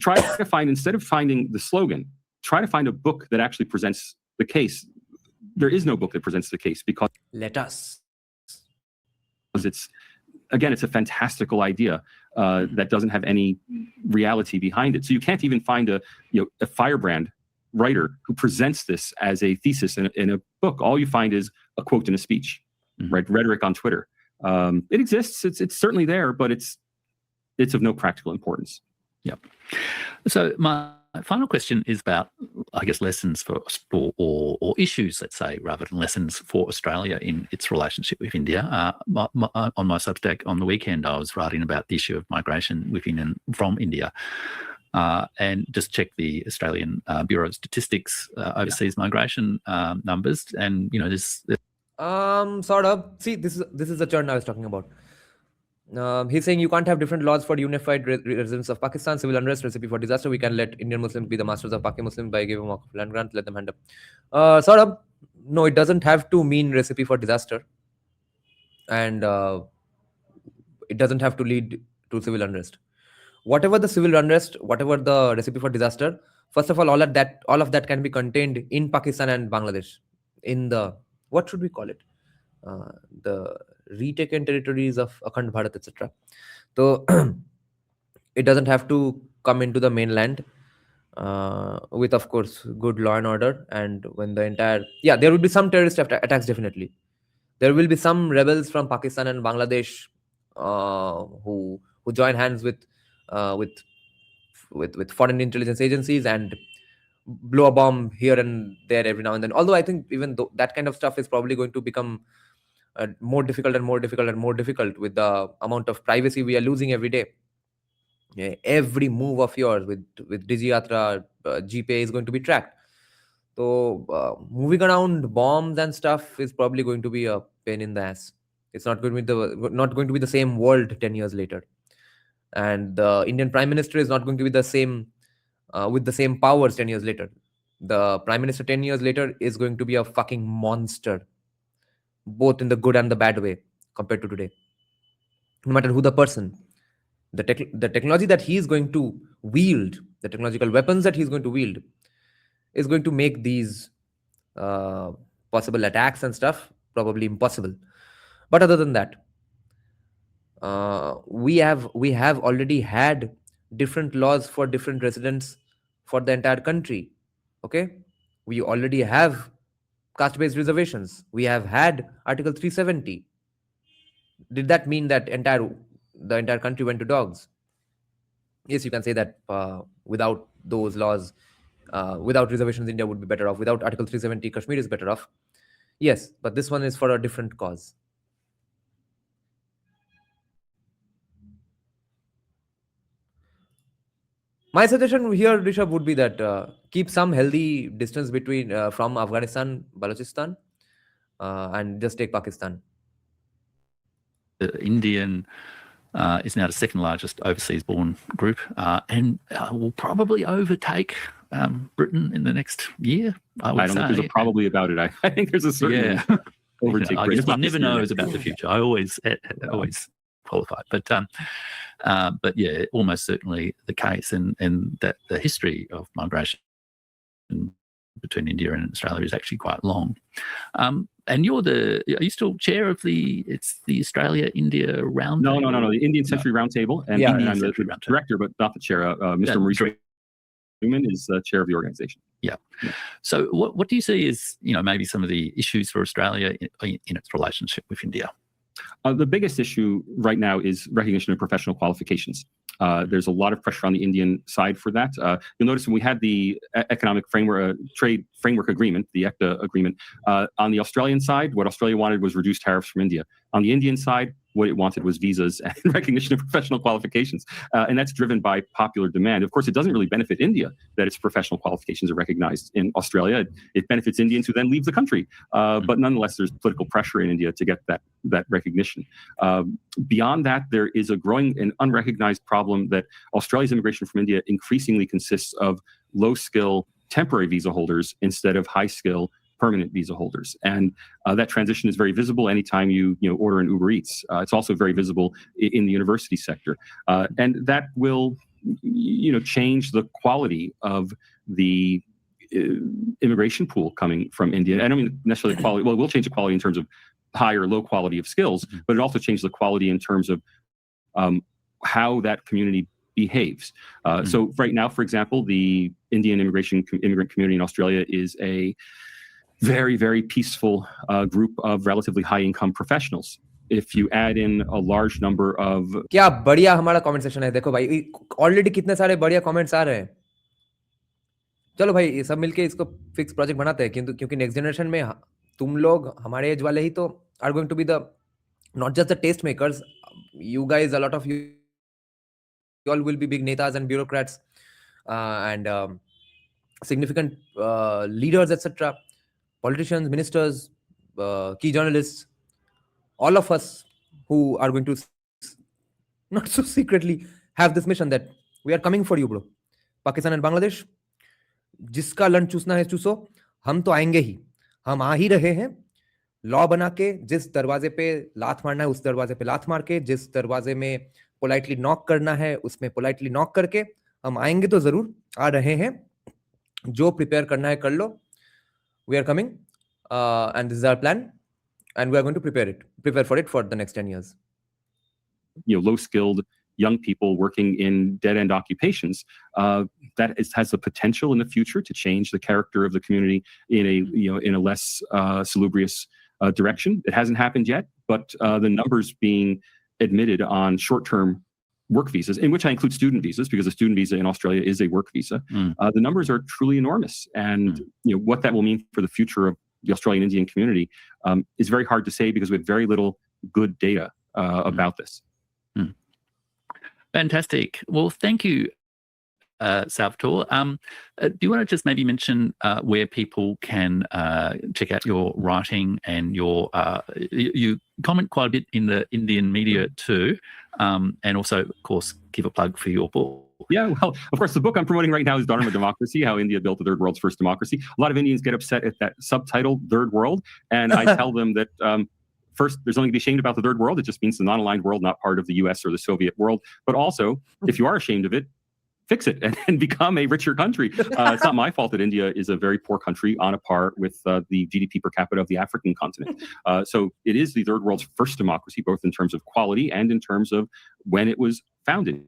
try to find, instead of finding the slogan, try to find a book that actually presents the case. There is no book that presents the case because it's a fantastical idea that doesn't have any reality behind it. So you can't even find a firebrand writer who presents this as a thesis in a book. All you find is a quote in a speech, right? Rhetoric on Twitter. It exists. It's certainly there, but it's of no practical importance. Yeah. So my final question is about, I guess, lessons for or issues, let's say, rather than lessons for Australia in its relationship with India. On my Substack on the weekend, I was writing about the issue of migration within and from India, and just checked the Australian Bureau of Statistics overseas migration numbers, and this. Sort of. See, this is the churn I was talking about. He's saying you can't have different laws for unified residents of Pakistan, civil unrest, recipe for disaster. We can let Indian Muslims be the masters of Pakistan Muslims by giving them land grant, let them hand up. Sort of. No, it doesn't have to mean recipe for disaster, and it doesn't have to lead to civil unrest. Whatever the civil unrest, whatever the recipe for disaster, first of all of that can be contained in Pakistan and Bangladesh, in the, what should we call it? The retaken territories of Akhand Bharat, etc. So it doesn't have to come into the mainland with, of course, good law and order. And when the entire, there will be some terrorist attacks, definitely. There will be some rebels from Pakistan and Bangladesh who join hands with foreign intelligence agencies and blow a bomb here and there every now and then. Although I think even though that kind of stuff is probably going to become more difficult and more difficult and more difficult with the amount of privacy we are losing every day. Every move of yours with Digiyatra, GPay is going to be tracked. So moving around bombs and stuff is probably going to be a pain in the ass. It's not going to be the same world 10 years later, and the Indian Prime Minister is not going to be the same with the same powers 10 years later. The Prime Minister 10 years later is going to be a fucking monster, both in the good and the bad way, compared to today. No matter who the person, the technology that he is going to wield, the technological weapons that he's going to wield, is going to make these possible attacks and stuff probably impossible. But other than that, we have already had different laws for different residents for the entire country. Okay, we already have caste-based reservations. We have had Article 370. Did that mean that the entire country went to dogs? Yes, you can say that without those laws, without reservations, India would be better off. Without Article 370, Kashmir is better off. Yes, but this one is for a different cause. My suggestion here, Rishabh, would be that keep some healthy distance between from Afghanistan, Balochistan, and just take Pakistan. The Indian is now the second largest overseas born group, and will probably overtake Britain in the next year? I don't think there's a probably about it. I think there's a certain overtake. I guess one never knows about the future. I always qualify, but yeah, almost certainly the case, and that the history of migration between India and Australia is actually quite long. And are you still chair of the Australia-India Roundtable? No, the Indian Century Roundtable, and I'm the director, but not the chair. Mr. Maurice Newman is chair of the organization. Yeah. So what do you see as, maybe some of the issues for Australia in its relationship with India? The biggest issue right now is recognition of professional qualifications. There's a lot of pressure on the Indian side for that. You'll notice when we had the economic framework, trade framework agreement, the ECTA agreement, on the Australian side, what Australia wanted was reduced tariffs from India. On the Indian side, what it wanted was visas and recognition of professional qualifications. And that's driven by popular demand. Of course, it doesn't really benefit India that its professional qualifications are recognized in Australia. It benefits Indians who then leave the country. But nonetheless, there's political pressure in India to get that recognition. Beyond that, there is a growing and unrecognized problem that Australia's immigration from India increasingly consists of low-skill temporary visa holders instead of high-skill permanent visa holders. And that transition is very visible anytime you order an Uber Eats. It's also very visible in the university sector. And that will change the quality of the immigration pool coming from India. I don't mean necessarily quality. Well, it will change the quality in terms of high or low quality of skills, but it also changes the quality in terms of how that community behaves. So right now, for example, the Indian immigrant community in Australia is a very, very peaceful group of relatively high-income professionals. If you add in a large number of... क्या बढ़िया हमारा comment section है, देखो भाई already कितने सारे बढ़िया comments आ रहे हैं. चलो भाई सब मिलके इसको फिक्स प्रोजेक्ट बनाते हैं, क्योंकि नेक्स्ट जनरेशन में तुम लोग हमारे एज वाले ही तो are going to be the not just the test makers. You guys, a lot of you all will be big netas and bureaucrats and significant leaders, etc., politicians, ministers, key journalists, all of us who are going to not so secretly have this mission that we are coming for you, bro. Pakistan and Bangladesh, जिसका lunch चूसना है चूसो, हम तो आएंगे ही, हम आ ही रहे हैं. Law बना के जिस दरवाजे पे लात मारना है उस दरवाजे पे लात मार के, जिस दरवाजे में पोलाइटली नॉक करना है उसमें पोलाइटली नॉक करके हम आएंगे तो जरूर, आ रहे हैं. जो प्रिपेयर करना है कर लो. We are coming and this is our plan and we are going to prepare for it for the next 10 years. Low-skilled young people working in dead-end occupations, that has the potential in the future to change the character of the community in a less salubrious direction. It hasn't happened yet, but the numbers being admitted on short-term work visas, in which I include student visas, because a student visa in Australia is a work visa. The numbers are truly enormous, and what that will mean for the future of the Australian Indian community is very hard to say, because we have very little good data about this. Fantastic. Well, thank you, Salvatore. Do you want to just maybe mention where people can check out your writing and you comment quite a bit in the Indian media too, and also, of course, give a plug for your book? Yeah, well, of course, the book I'm promoting right now is Dharma Democracy, How India Built the Third World's First Democracy. A lot of Indians get upset at that subtitle, Third World, and I tell them that first, there's nothing to be ashamed about the third world. It just means the non-aligned world, not part of the US or the Soviet world. But also, if you are ashamed of it, fix it and become a richer country. It's not my fault that India is a very poor country on a par with the GDP per capita of the African continent. So it is the third world's first democracy, both in terms of quality and in terms of when it was founded.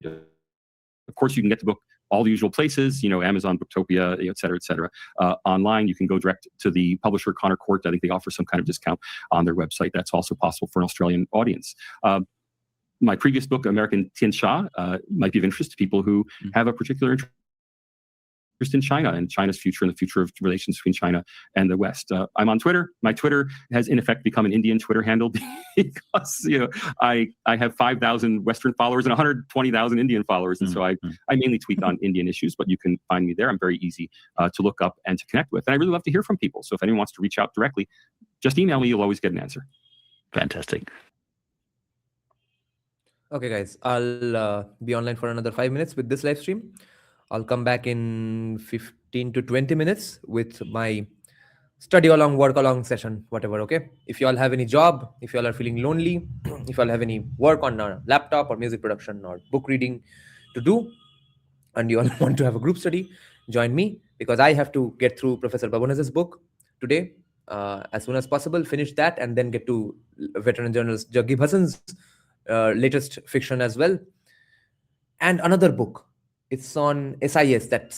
Of course, you can get the book all the usual places, Amazon, Booktopia, et cetera, online. You can go direct to the publisher, Connor Court. I think they offer some kind of discount on their website. That's also possible for an Australian audience. My previous book, American Tien Shah, might be of interest to people who have a particular interest in China and China's future and the future of relations between China and the West. I'm on Twitter. My Twitter has, in effect, become an Indian Twitter handle because I have 5,000 Western followers and 120,000 Indian followers. And so I mainly tweet on Indian issues, but you can find me there. I'm very easy to look up and to connect with. And I really love to hear from people. So if anyone wants to reach out directly, just email me. You'll always get an answer. Fantastic. Okay, guys, I'll be online for another 5 minutes with this live stream. I'll come back in 15 to 20 minutes with my study along, work along session, whatever. Okay. If you all have any job, if you all are feeling lonely, if you all have any work on a laptop or music production or book reading to do, and you all want to have a group study, join me, because I have to get through Professor Babones' book today as soon as possible, finish that, and then get to veteran journalist Jaggi Bhasan's latest fiction as well. And another book, it's on SIS, that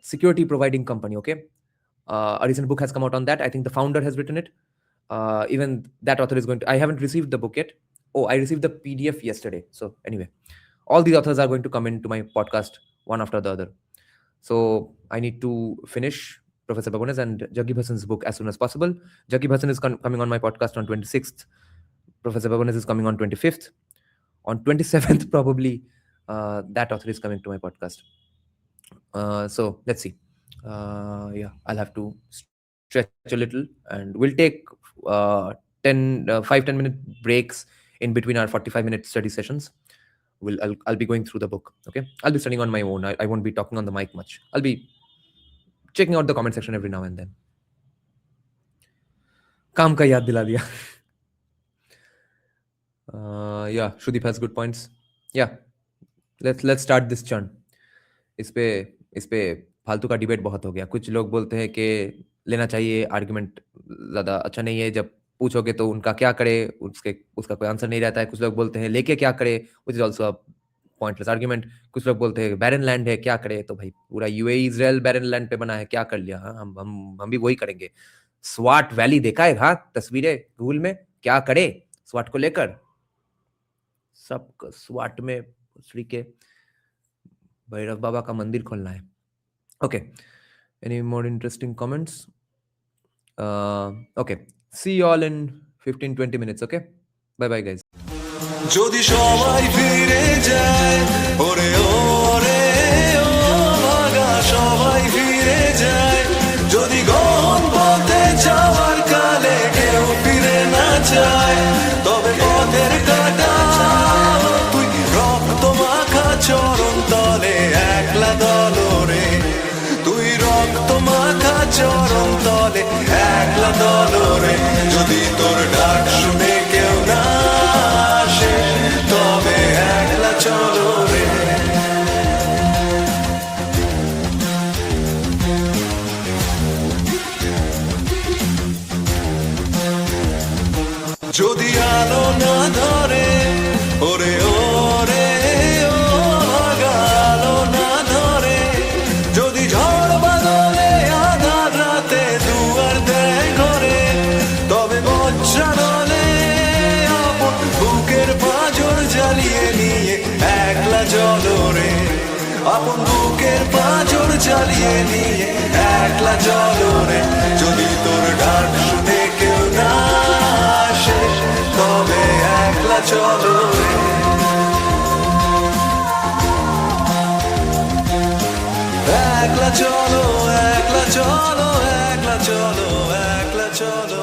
security providing company. Okay. A recent book has come out on that. I think the founder has written it. Even that author is going to, I haven't received the book yet. Oh, I received the PDF yesterday. So anyway, all these authors are going to come into my podcast one after the other. So I need to finish Professor Babones and Jaggi Bhasan's book as soon as possible. Jaggi Bhasan is coming on my podcast on 26th. Professor Babones is coming on 25th. On 27th, probably that author is coming to my podcast. So let's see. Yeah, I'll have to stretch a little, and we'll take 5-10 minute breaks in between our 45-minute study sessions. I'll be going through the book. Okay, I'll be studying on my own. I won't be talking on the mic much. I'll be checking out the comment section every now and then. Kaam ka yaad dila diya. Yeah, Shudip has good points. Yeah, let's start this churn. इस पे फालतू का debate बहुत हो गया. कुछ लोग बोलते हैं कि लेना चाहिए, आर्गुमेंट ज़्यादा अच्छा नहीं है, जब पूछोगे तो उनका क्या करे, उसका कोई आंसर नहीं रहता है. कुछ लोग बोलते हैं लेके क्या करे, which is also a pointless argument. कुछ लोग बोलते हैं बैरन लैंड है, क्या करे. तो भाई पूरा यूएई इजराइल बैरन लैंड पे बना है, क्या कर लिया. हम भी वही करेंगे. स्वाट वैली देखा है, हाँ, तस्वीरें गूगल में, क्या करे स्वाट को लेकर. सब स्वाट में श्री के भैरव बाबा का मंदिर खोलना है. Okay, any more interesting comments? Okay, see you all in 15-20 minutes. Okay, bye bye guys. যদি সবাই ফিরে যায়, ওরে ওরে ও ভাগা সবাই ফিরে যায়, যদি গহন পথে যাওয়ার কালে কেউ ফিরে না যায়, তবে পথের কাটা তুই রক্ত মাখা চরণ তলে একলা দলরে, তুই রক্ত মাখা চরণ তলে একলা দলরে, যদি তোর ডাক শুনে কেউ না আসে, তবে একলা চলো রে. যদি আলো না ধরে, ওরে ওরে ও ভাগা আলো না ধরে, যদি ঝড় বাদলে আধার রাতে দুয়ার দেয় ঘরে, তবে বজ্রানলে আপন বুকের পাঁজর জ্বালিয়ে নিয়ে একলা জলরে, আপন বুকের পাঁজর জ্বালিয়ে নিয়ে একলা জলরে, যদি তোর ডাক শুনে কেউ না আসে, তবে একলা চলো রে. একলা চলো, একলা চলো, একলা চলো, একলা চলো.